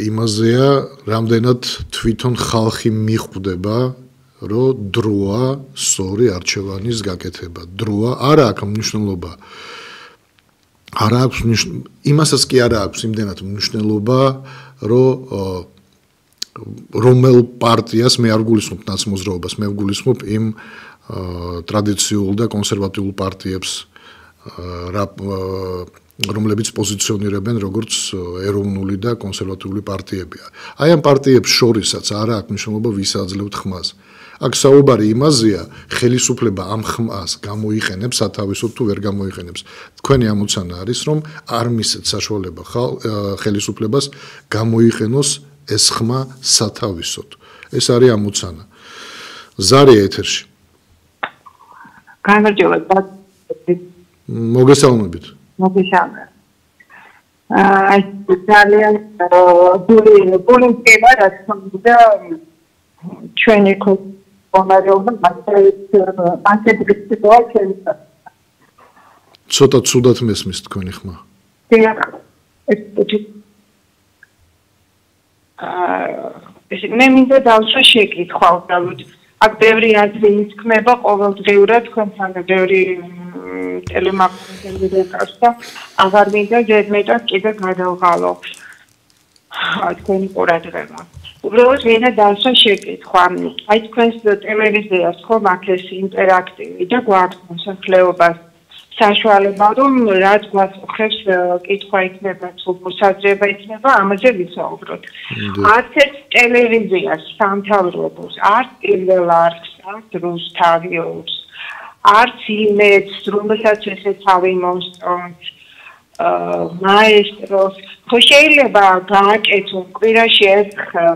იმაზეა რამდენად თვითონ ხალხი მიხვდება რომ დროა სწორი არჩევანის გაკეთება დროა არა აქვს მნიშვნელობა არა აქვს იმასაც კი არა აქვს იმდენად მნიშვნელობა რომ რომელ პარტიას მე არ გულისხმობ ნაცმოძრაობას მე ვგულისხმობ იმ ტრადიციულ და კონსერვატიულ პარტიებს რომლებიც პოზიციონირებენ როგორც ეროვნული და კონსერვატიული პარტიებია. აი ამ პარტიებს შორისაც არა აქვს მნიშვნელობა ვის აძლევთ ხმას. აქ საუბარი იმაზეა, ხელისუფლება ამ ხმას გამოიყენებს სათავისოდ თუ ვერ გამოიყენებს. თქვენი ამოცანა არის, რომ არ მისცეთ საშუალება ხელისუფლებას გამოიყენოს ეს ხმა სათავისოდ. ეს არის ამოცანა. ზარია ეთერში. გამარჯობა. მოგესალმებით. მოგესალმებით. აი ძალიან ბული ტემა რაც და ჩვენი კომარიობა ცოტა ცუდად მესმის თქვენი ხმა. მე მინდა დავსვა შეკითხვა უბრალოდ აქ ბევრი აზრი ისკმება ყოველდღიურად თქვენთან ბევრი ტელემაგნიტური და აღარ მინდა ზედმეტად კიდე გადავღალო თქვენი ყურადღება უბრალოდ მინდა დავსვა შეკითხვა აი თქვენს ტელევიზიას ხომ აქ ეს ინტერაქტივი და გვაქვს მოსახლეობას საშუალება რომ რაც გვაწუხებს კითხვა იქნება თუ მოსაზრება იქნება ამაზე ვისაუბროთ არც ეს ტელევიზიას სამთავრობოს არც პირველ არხს არც რუსთავიოს არც იმედს რომელსაც ესე თავი მოსწონს მაესტროს ხო შეიძლება გააკეთონ კვირაში ერთხელ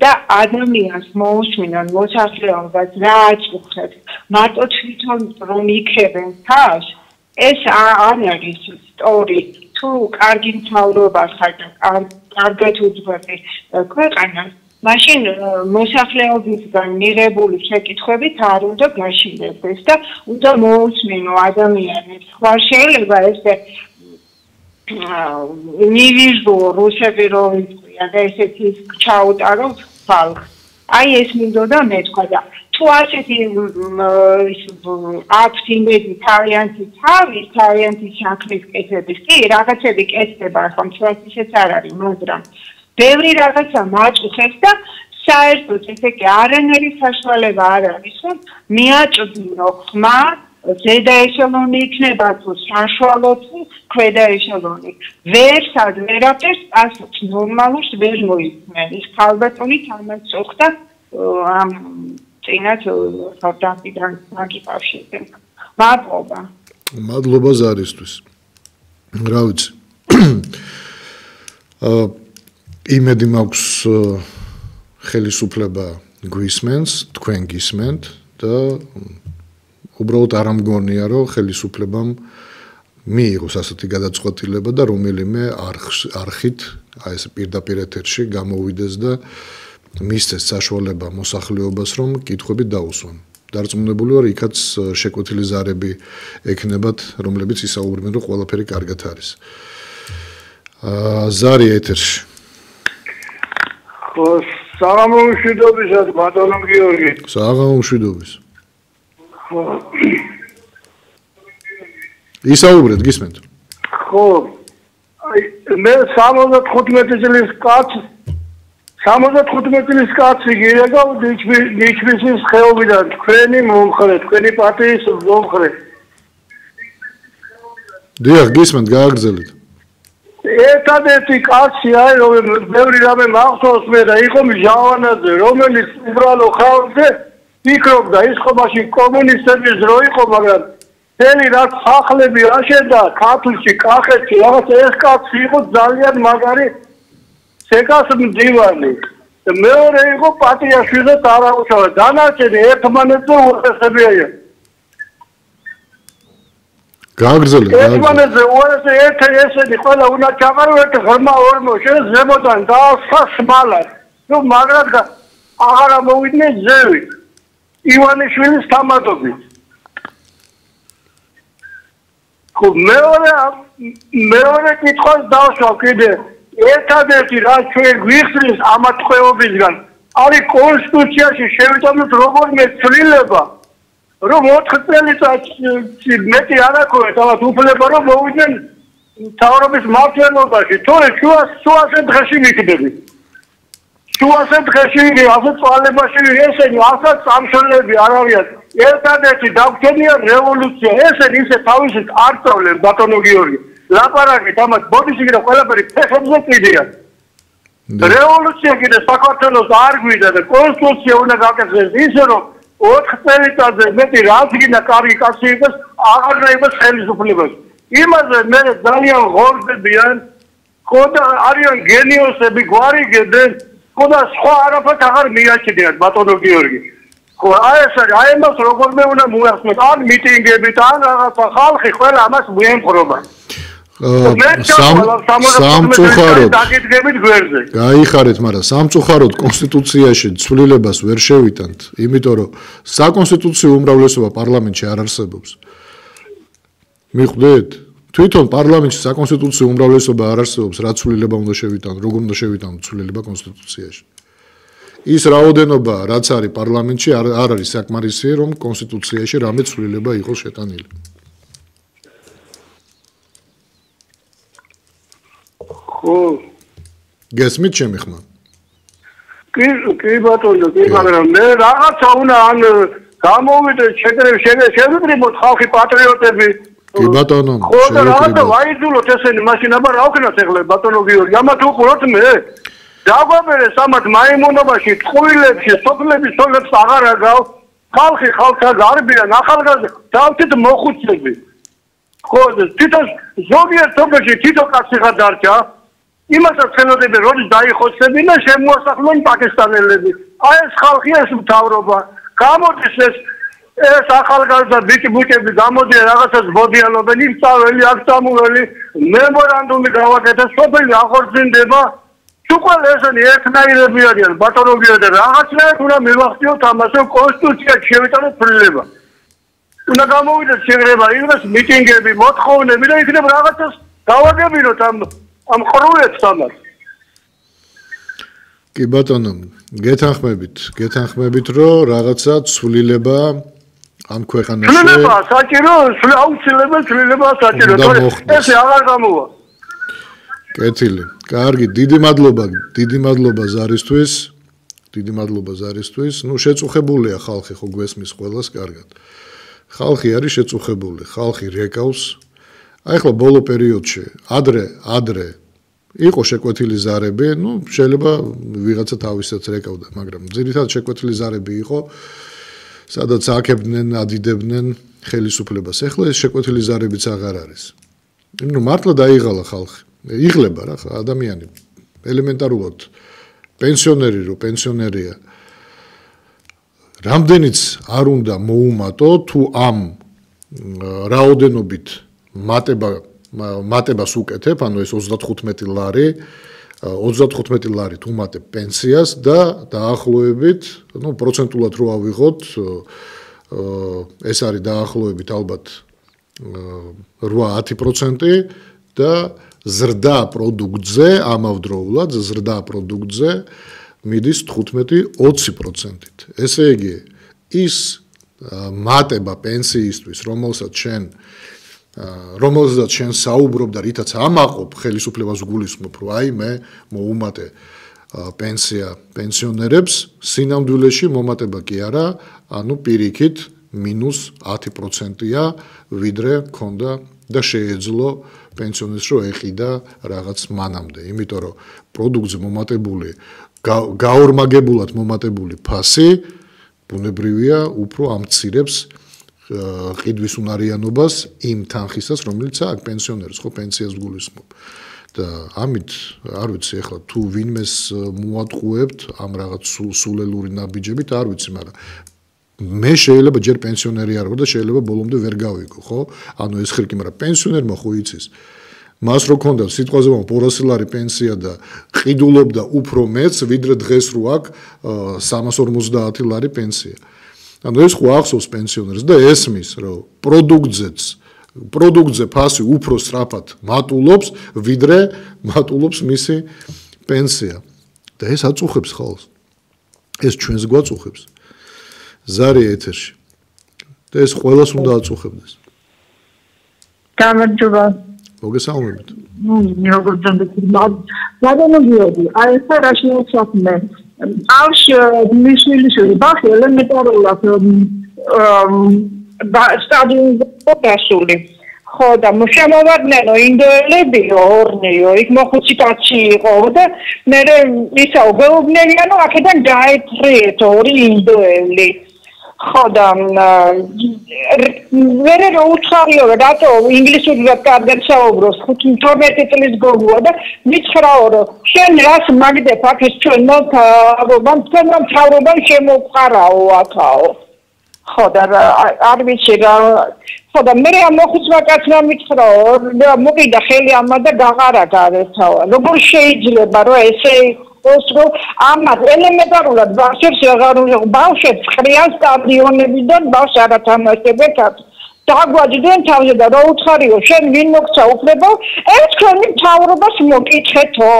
და ადამიანს მოусმინონ მოსახლეობას რა აწუხებს მარტო თვითონ რომ იქებენ თავს ეს არ არის სწორი თუ კარგი მთავრობა ხარ და კარგად უძღვები ქვეყანას მაშინ მოსახლეობისგან მიღებული შეკითხვებით არ უნდა გაშინდეს და უნდა მოусმინო ადამიანებს ხარ შეიძლება ესე ნივიჟო რუსები რომ იყვია და ესეთი ჩაუტარო ხალხს აი ეს მინდოდა მეთქვა და თუ ასეთი აქვს იმედი თავიანთი საქმის კეთების კი რაღაცები კეთდება ხომ ჩვენც ისეც არ არის მაგრამ ბევრი რაღაცა მაჭუხებს და საერთოდ ესე კი არანაირი საშუალება არ არის რომ მიაჭრდნო ხმა ზედა ეშელონი იქნება თუ საშუალო თუ ქვედა ეშელონი ვერაფერს ასეთ ნორმალურს ვერ მოიწმენ ის ხალბატონი თამაშ წუხდა ამ წინათ ხალხთან მაგიფავშიზე მადლობა ზარისთვის რა ვიცი იმედი მაქვს ხელისუფლება გვისმენს თქვენ გისმენთ და უბრალოდ არ ამგონია რომ ხელისუფლებამ მიიღოს ასეთი გადაწყვეტილება და რომელიმე არხით აი ეს პირდაპირ ეთერში გამოვიდეს და მისცეს საშუალება მოსახლეობას რომ კითხვები დაუსვან. დარწმუნებული ვარ იქაც შეკვეთილი ზარები ექნებათ რომლებიც ისაუბრებენ რომ ყველაფერი კარგად არის. ზარია ეთერში. ხო საღამომშვიდობისად ბატონო გიორგი. საღამომშვიდობის. ისაუბრეთ გისმენთ. ხო აი მე 75 წლის კაცი 75 წლის კაცი გირეკავ ნიჩბისის ხეობიდან თქვენი მომხრე თქვენი პარტიის მომხრე დიახ გისმენთ გააგრძელეთ ერთადერთი კაცი არის რომ ბევრი რამე მახსოვს მე და იყო ჟავანაძე რომელიც უბრალო ხალხზე ფიქრობდა ის ხომაში კომუნისტების დრო იყო მაგრამ წელი რაც სახლები აშენდა ქართლში, კახეთში, რაღაც ეს კაცი იყო ძალიან მაგარი სეკას მდივანი. მეორე იყო პატრიაშვილი დაარაუშავა. დანარჩენი ერთმანეთზე უხესებია. გააგრძელეთ. ერთმანეთზე უარესე ესენი ყველა უნდა ჩაყარო ერთ ღრმა ორმო შენ ზემოდან დაასხმალად. ნუ მაგრად აღარა მოვიდნენ ზევი. ივანიშვილის თამადობით. ხო მეორე კითხვას დავსვავ კიდე. ერთადერთი რაც ჩვენ გვიხსნის ამ ტყვეობისგან არის კონსტიტუციაში შევიტანოთ როგორმე ცვლილება რომ 4 წელიწადში მეტი არ აქვს თავად უფლება რომ მოვიდნენ მთავრობის მმართველობაში თორე შუასე დღეში ვიქნები შუასე დღეში ასე წვალებაში ესენი ასაც სამშობლები არ არიან ერთადერთი დაგვრჩენია რევოლუცია ესენი ისე თავისით არ წავლენ ბატონო გიორგი ლაპარაკით ამას ბოდიში კიდე ყველაფერი ფეხებზე კიდია რევოლუცია კიდე საქართველოს არ გვიდა და კონსტიტუცია უნდა გაკეთდეს ისე რომ 4 წელიწადზე მეტი რაც გინდა კარგი კაცი იყოს აღარ დაიბოს ხელისუფლებას იმაზე მე ძალიან ღორდებიან ხოდა არიან გენიოსები გვარიგებენ ხოდა სხვა არაფერს აღარ მიაჩნიათ ბატონო გიორგი ხო აი ეს აი მას როგორმე უნდა მოახსნათ ან მიტინგებით ან რაღაცა ხალხი ყველა ამას მიემხრობა სამწუხაროდ გაიხარეთ, მაგრამ სამწუხაროდ კონსტიტუციაში ცვლილებას ვერ შევიტანთ, იმიტომ რომ საკონსტიტუციო უმრავლესობა პარლამენტში არ არსებობს. მიხვდეთ? თვითონ პარლამენტში საკონსტიტუციო უმრავლესობა არ არსებობს, რა ცვლილება უნდა შევიტანოთ, როგორ უნდა შევიტანოთ ცვლილება კონსტიტუციაში. ის რაოდენობა, რაც არის პარლამენტში, არ არის საკმარისი, რომ კონსტიტუციაში რამე ცვლილება იყოს შეტანილი. გესმით ჩემი ხმა? კი ბატონო, კი მაგრამ მე რაღაცა უნდა ან გამოვიდე შეგეძლებოთ ხალხი პატრიოტები. კი ბატონო. ხო და რაღაცა ვაიძულოთ ესენი მაშინ აბა რა ვქნათ ახლა ბატონო გიორგი, ამათ უყუროთ მე. დაგვაბერეს ამათ მაიმუნობაში, ტყუილებში, სოფლების სოლებს აღარ აგავ. ხალხი ხალხს გარბიან, ახალგაზრდა დავთით მოხუცები. ხო თვითონ ზოგიერთ სოფელში თვითონ კაცი ხარ დარჩა. იმასაც ხელოდები როდის დაიხოცებინ და შემოასახლონ პაკისტანელები. აი ეს ხალხია ეს მთავრობა. გამოდის ეს ახალგაზრდა ბიჭბუჭები გამოდიან რაღაცას ბოდიანობენ, ის წაველი, აქ წამოველი, მემორანდუმი გავაკეთეს, სოფელი ახორციელდება. თუკვალ ესენი ერთნაირები არიან, ბატონო გიორგი, რაღაცნაირად უნდა მივახციოთ ამას, რომ კონსტიტუციაში შევიტანოთ ცვლილება. უნდა გამოვიდეთ შეგრება, იქნას მიტინგები, მოთხოვნები და იქნებ რაღაცას გავაგებინოთ ამ ყრუებს ამას. კი ბატონო, გეთანხმებით, რომ რაღაცა ცვლილება ამ ქვეყანაში ცვლილება საჭირო, ცვლილება საჭირო. ესე აღარ გამოვა. კეთილი. კარგი, დიდი მადლობა ზარისთვის. ნუ შეწუხებულია ხალხი, ხო გვესმის ყველას კარგად. ხალხი არის შეწუხებული, ხალხი რეკავს. აი ახლა ბოლო პერიოდში, ადრე იყო შეკვეთილი ზარები, ნუ შეიძლება ვიღაცა თავისაც რეკავდა, მაგრამ ძირითადად შეკვეთილი ზარები იყო, სადაც აქებდნენ, ადიდებდნენ ხელისუფლებას. ახლა ეს შეკვეთილი ზარებიც აღარ არის. ნუ მართლა დაიღალა ხალხი. იღლება რა, ადამიანი ელემენტარულად პენსიონერია. რამდენიც არ უნდა მოუმატო თუ ამ რაოდენობით მატებას უკეთებ, ანუ ეს 35 ლარი თუ მატებ პენსიას და დაახლოებით, ნუ პროცენტულად რო ავიღოთ, ეს არის დაახლოებით ალბათ 8-10% და ზრდა პროდუქტზე, ამავდროულად ზრდა პროდუქტზე მიდის 15-20%-ით. ესე იგი, ის მატება პენსიისთვის, რომელსაც შენ საუბრობ და რითაც ამაყობ ხელისუფლებას გულისხმობ, რომ აი მე მოუმატე პენსია პენსიონერებს, სინამდვილეში მომატება კი არა, ანუ პირიქით -10%-ია, ვიდრე ქონდა და შეეძლო პენსიონერს რო ეყიდა რაღაც მანამდე, იმიტომ რომ პროდუქტზე მომატებული გაორმაგებულად მომატებული ფასი ბუნებრივია უფრო ამცირებს ყიდვის უნარიანობას იმ თანხისას, რომელიც აქ პენსიონერს ხო პენსიას გულისხმობ. და ამით არ ვიცი ახლა თუ ვინმეს მოატყუებთ ამ რაღაც სულელური ნაბიჯებით, არ ვიცი, მაგრამ მე შეიძლება ჯერ პენსიონერი არ ვარ და შეიძლება ბოლომდე ვერ გავიგო, ხო? ანუ ეს ხერკი, მაგრამ პენსიონერმა ხო იცის. მას რო ქონდა სიტყვაზე მომ 200 ლარი პენსია და ყიდულობდა უფრო მეც, ვიდრე დღეს რო აქვს 350 ლარი პენსია. ანუ ეს ხო ახსოვს პენსიონერს და ესმის, რომ პროდუქტზე ფასი უფრო სწრაფად მატულობს, ვიდრე მატულობს მისი პენსია. და ეს აწუხებს ხალხს. ეს ჩვენს გვაწუხებს. ზარი ეთერში. და ეს ყველას უნდა აწუხებდეს. გამარჯობა. მოგესალმებით. როგორ გიოდი, აი ეს რაში მოსახმე. ავშ მიშვილიშვილი ბახი ელემენტარულად სტადიუმზე დასული. ხო და შემოვარდნენო ინდოელებიო ორნეო, იქ მოხუციტაცი იყო და მე ისაო გეუბნელიანო აქედან დაეთრიეთ ორი ინდოელი. ხო და მე რო უცხარიო რატო ინგლისურად კარგად საუბრობს 12 წლის გოგოა და მიცხრაო რომ შენ რას მაგდებ აქ ეს ჩვენ მოგაბობამ თქვენმა მთავრობამ შემოვყარაო აქაო. ხო და არ ვიცი რა ხო და მე ამ მოხუცმა კაცმა მიცხრაო მოგიდა ხელი ამა და გაღარა გარეთაო. როგორ შეიძლება რომ ესე ოსრო ამას ელემენტარულად ბავშვებს ბავშვებს ხრიან სტადიონებიდან ბავშვს არ ათამაშებენ დაგვაჯდნენ თავზე და რა უცხარიო შენ ვინ მოგცა უფლება ეს თქვენი მთავრობას მოკითხეთო.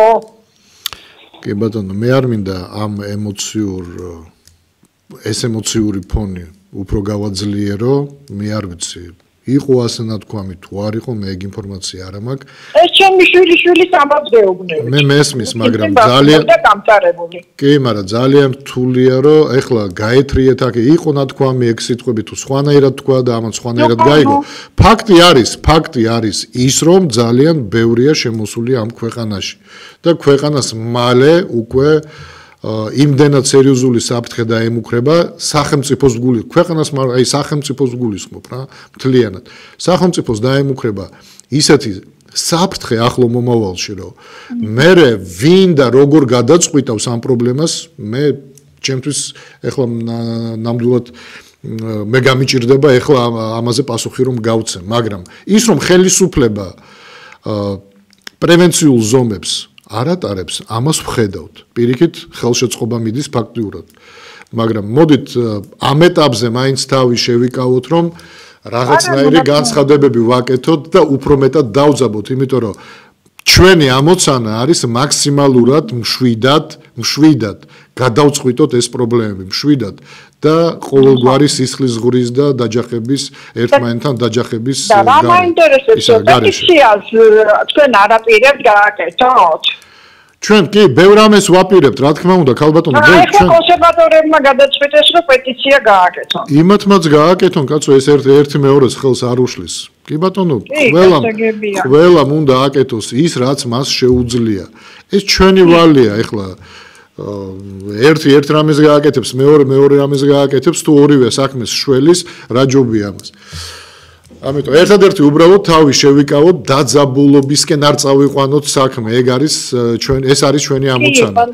კი ბატონო მე არ მინდა ამ ემოციური ფონი უფრო გავაძლიერო მე არ ვიცი იყო ასე ნათქვამი თუ არ იყო მე ეგ ინფორმაცია არ მაქვს ეს ჩემი შვილიშვილის ამბავს გეუბნები მე მესმის მაგრამ ძალიან კი მაგრამ ძალიან რთულია რომ ეხლა გაეთრიეთ აქ იყო ნათქვამი ეგ სიტყვები თუ სხვანაირად თქვა და ამან სხვანაირად გაიგო ფაქტი არის ის რომ ძალიან ბევრია შემოსული ამ ქვეყანაში და ქვეყანას მალე უკვე იმდენად სერიოზული საფრთხე დაემუქრება სახელმწიფოს გული ქვეყანას აი სახელმწიფოს გულისხმობ რა მთლიანად სახელმწიფოს დაემუქრება ისეთი საფრთხე ახლო მომავალში რომ მე ვინ და როგორ გადაწყვიტავს ამ პრობლემას მე ჩემთვის ეხლა ნამდვილად მე გამიჭირდება ეხლა ამაზე პასუხი რომ გავცე მაგრამ ის რომ ხელისუფლება პრევენციულ ზომებს არ ატარებს ამას ვხედავთ პირიქით ხელშეწყობა მიდის ფაქტიურად მაგრამ მოდით ამ ეტაპზე მაინც თავი შევიკავოთ რომ რაღაცნაირი განცხადებები ვაკეთოთ და უფრო მეტად დავძაბოთ იმიტომ რომ ჩვენი ამოცანა არის მაქსიმალურად მშვიდად გადავწყვიტოთ ეს პრობლემები მშვიდად და ყოველგვარი სისხლის ზღვრის და დაჯახების ერთმანეთთან დაჯახების და რა მაინტერესებს პეტიციას თქვენ არაპირებთ გააკეთოთ ჩვენ კი ბევრ ამას ვაპირებთ რა თქმა უნდა ქალბატონო ჩვენ კონსერვატორებმა გადაწყვიტეს რომ პეტიცია გააკეთონ იმათმაც გააკეთონ კაცო ეს ერთი მეორეს ხელს არ უშლის კი ბატონო ყველამ უნდა აკეთოს ის რაც მას შეუძლია ეს ჩვენი ვალია ეხლა ერთ რამეს გააკეთებს მეორე რამეს გააკეთებს თუ ორივე საქმეს შველის რა ჯობია ამას ამიტომ ერთადერთი უბრალოდ თავი შევიკავოთ დაძაბულობისკენ არ წავიყვანოთ საქმე ეგ არის ეს არის ჩვენი ამოცანა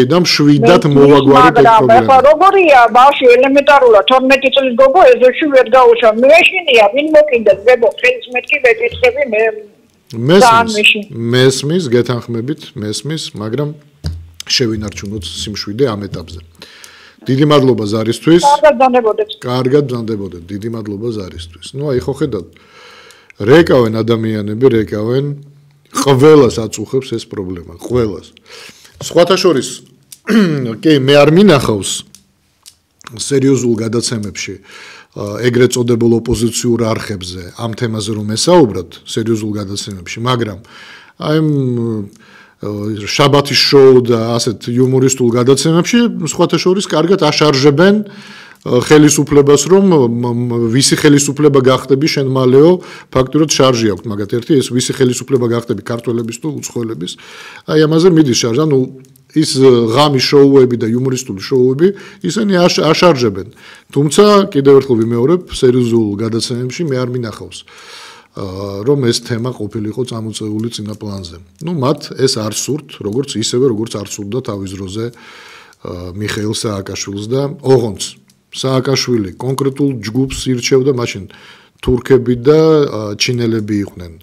და მშვიდად მოვაგვაროთ ეს პრობლემა როგორია ბავშვი ელემენტარულად 12 წლის გოგო ეზოში ვერ გაუშვა მეშინია ვინ მოკინდეს ვებო ხელს მეთქი ვეკითხები მე მესმის გეთანხმებით მესმის მაგრამ შევინარჩუნოთ სიმშვიდე ამ ეტაპზე დიდი მადლობა ზარისთვის. კარგად ბრძანდებოდეთ. დიდი მადლობა ზარისთვის. ნუ აი ხო ხედავთ. რეკავენ ადამიანები, ყველას აწუხებს ეს პრობლემა, ყველას. სხვათა შორის კი მე არ მინახავს სერიოზულ გადაცემებში ეგრეთ წოდებულ ოპოზიციურ არხებზე ამ თემაზე რომ ესაუბროთ სერიოზულ გადაცემებში, მაგრამ აი შაბათის შოუ და ასეთ იუმორისტულ გადაცემებში სხვათა შორის კარგად აშარჟებენ ხელისუფლებას რომ ვისი ხელისუფლება გახდები შენ მალეო ფაქტურად შარჟი აქვს მაგათ ერთი ეს ვისი ხელისუფლება გახდები ქართველების თუ უცხოელების აი ამაზე მიდის შარჟი ანუ ის ღამის შოუები და იუმორისტული შოუები ისინი აშარჟებენ. თუმცა კიდევ ერთხელ ვიმეორებ, სერიოზულ გადაცემებში მე არ მინახავს რომ ეს თემა ყოფილიყო წამოწეული წინა პლანზე. მათ ეს არ სურთ, როგორც არ სურდა თავის დროზე მიხეილ სააკაშვილს და ოღონდ სააკაშვილი კონკრეტულ ჯგუფს ირჩევდა, მაშინ თურქები და ჩინელები იყვნენ,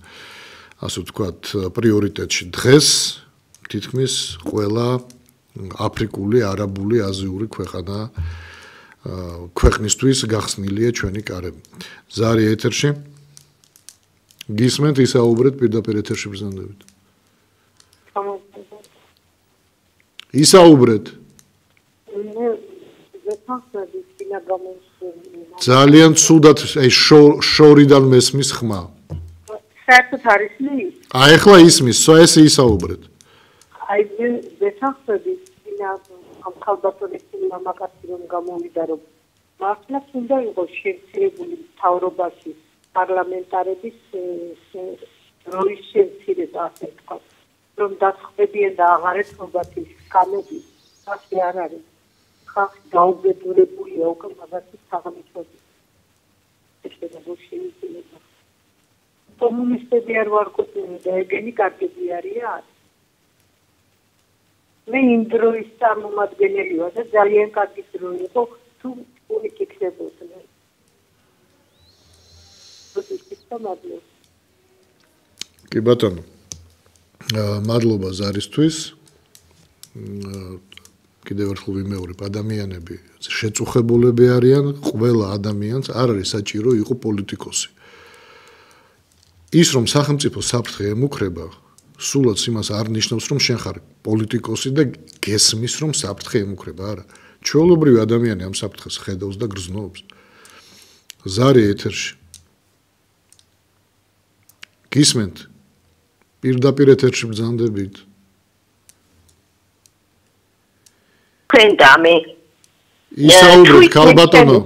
ასე ვთქვათ, პრიორიტეტში. დღეს თითქმის ყველა აფრიკული, არაბული, აზიური ქვეყნისთვის გახსნილია ჩვენი კარები. ზარი ეთერში. გისმენთ ისაუბრეთ პირდაპირ ეთერში ბრძანდებით. ისაუბრეთ. ძალიან ცუდად აი შორიდან მესმის ხმა. საერთოდ არის მის? ახლა ისმის, ეს ისაუბრეთ. აი ვეთანხმები ამ ხალბატონის მამაკაცი რომ გამოვიდა რომ მართლაც უნდა იყოს შევცირებული მთავრობაში პარლამენტარების როლის შევცირება ასე ვთქვათ რომ დაწყებიან და აღარ ეთქობათ ის კანები ასე არ არის ხალხი დაუბედურებულია უკვე მაგათი საღამოწოდი ესეა შეიძლება კომუნისტები არ ვარყოფენ და ეგენი კარგები არიან მე იმ დროის წარმომადგენელი ვარ და ძალიან კარგი დრო იყო თუ უნიკიქსებოდნენ. კი ბატონო. მადლობა ზარისთვის. კიდევ ერთხელ ვიმეორებ, ადამიანები შეწუხებულები არიან, ყველა ადამიანს არ არის საჭირო იყო პოლიტიკოსი. ის რომ სახელმწიფო საფრთხე ემუქრება სულაც იმას არ ნიშნავს რომ შენ ხარ პოლიტიკოსი და გესმის რომ საფრთხე ემუქრება არა ჩვეულებრივი ადამიანი ამ საფრთხეს ხედავს და გრძნობს ზარი ეთერში გისმენთ პირდაპირ ეთერში ბრძანდებით ქვენდამე ისაუბრეთ ქალბატონო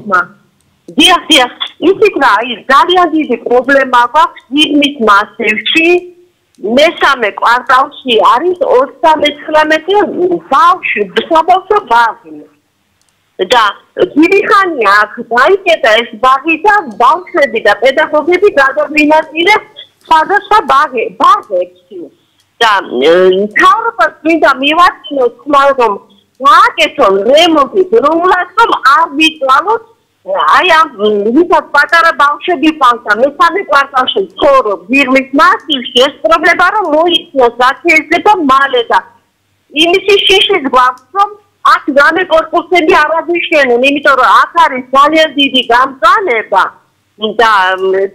დიახ ისიც რა ის ძალიან დიდი პრობლემა აქვს იმის მასებში მესამე კვარტალში არის 39 ბავშვი საბავშვო ბაღი და დიდი ხანია აქ დაიკეტა ეს ბაღი და ბავშვები და პედაგოგები გადავინაწილეს სხვადასხვა ბაღებში და თავრობას მინდა მივაწინოთ ხმა რომ გააკეთონ რემონტი დროულად რომ არ ვიწვალოთ აი ამ ვისაც პატარა ბავშვები ყავს და მესამე კვარტალში ცხოვრობ ვირმის მასივში ეს პრობლემა რომ მოიცნოს რაც შეიძლება მალე და იმისი შიშის გვაქვს რომ აქ რამე კორპუსები არ აღიშვენენ იმიტომ რომ აქ არის ძალიან დიდი გამწვანება და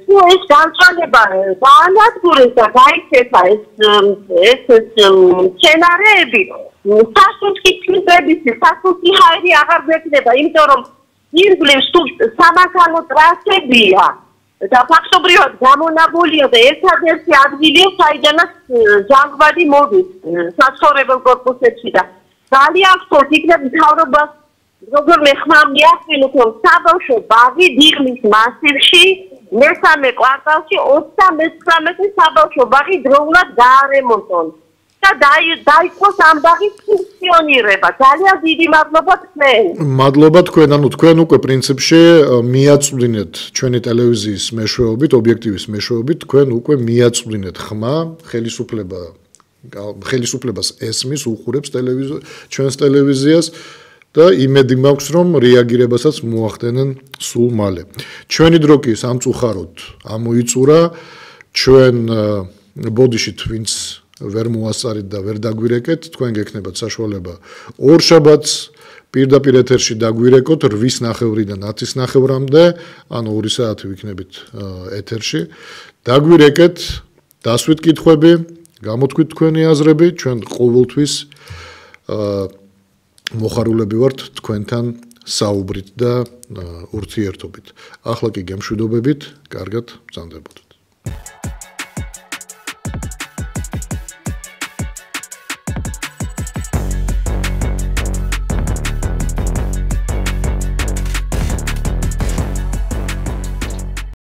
თუ ეს გამწვანება დაანადგურეს და გაიქცეს ეს სცენარეები სასუნთქი თვისებების სასუნთქი ჰაერი აღარ გვექნება იმიტომ რომ ირგვლივ სამანქანო ტრასებია და ფაქტობრივად გამონაბოლია და ერთადერთი ადგილია საიდანაც ჟანგბადი მოდის საცხოვრებელ კორპუსებში და ძალიან ხშირად იქნება მთავრობას როგორ ხმა მიახსენოთ რომ საბავშვო ბაღი დიღმის მასივში მესამე კვარტალში 39 საბავშვო ბაღი დროულად გაარემონტონ და დაიწყოს ამ ბაღის ფუნქციონირება. ძალიან დიდი მადლობა თქვენ. მადლობა თქვენ, ანუ თქვენ უკვე პრინციპში მიაწვდინეთ ჩვენი ტელევიზიის მეშვეობით, ობიექტივის მეშვეობით, თქვენ უკვე მიაწვდინეთ ხმა, ხელისუფლებას ესმის, უყურებს ჩვენს ტელევიზიას და იმედი მაქვს, რომ რეაგირებასაც მოახდენენ სულ მალე. ჩვენი დრო კი სამწუხაროდ ამოიწურა, ჩვენ ბოდიშით ვინც ვერ მოასწარით და ვერ დაგვირეკეთ, თქვენ გექნებათ საშუალება ორ შაბათს პირდაპირ ეთერში დაგვირეკოთ 8:30-დან 10:30-მდე, ანუ 2 საათი ვიქნებით ეთერში. დაგვირეკეთ, დასვით კითხვები, გამოთქვით თქვენი აზრები, ჩვენ ყოველთვის მოხარულები ვართ თქვენთან საუბრით და ურთიერთობით. ახლა კი გემშვიდობებით, კარგად ბრძანდებოდეთ.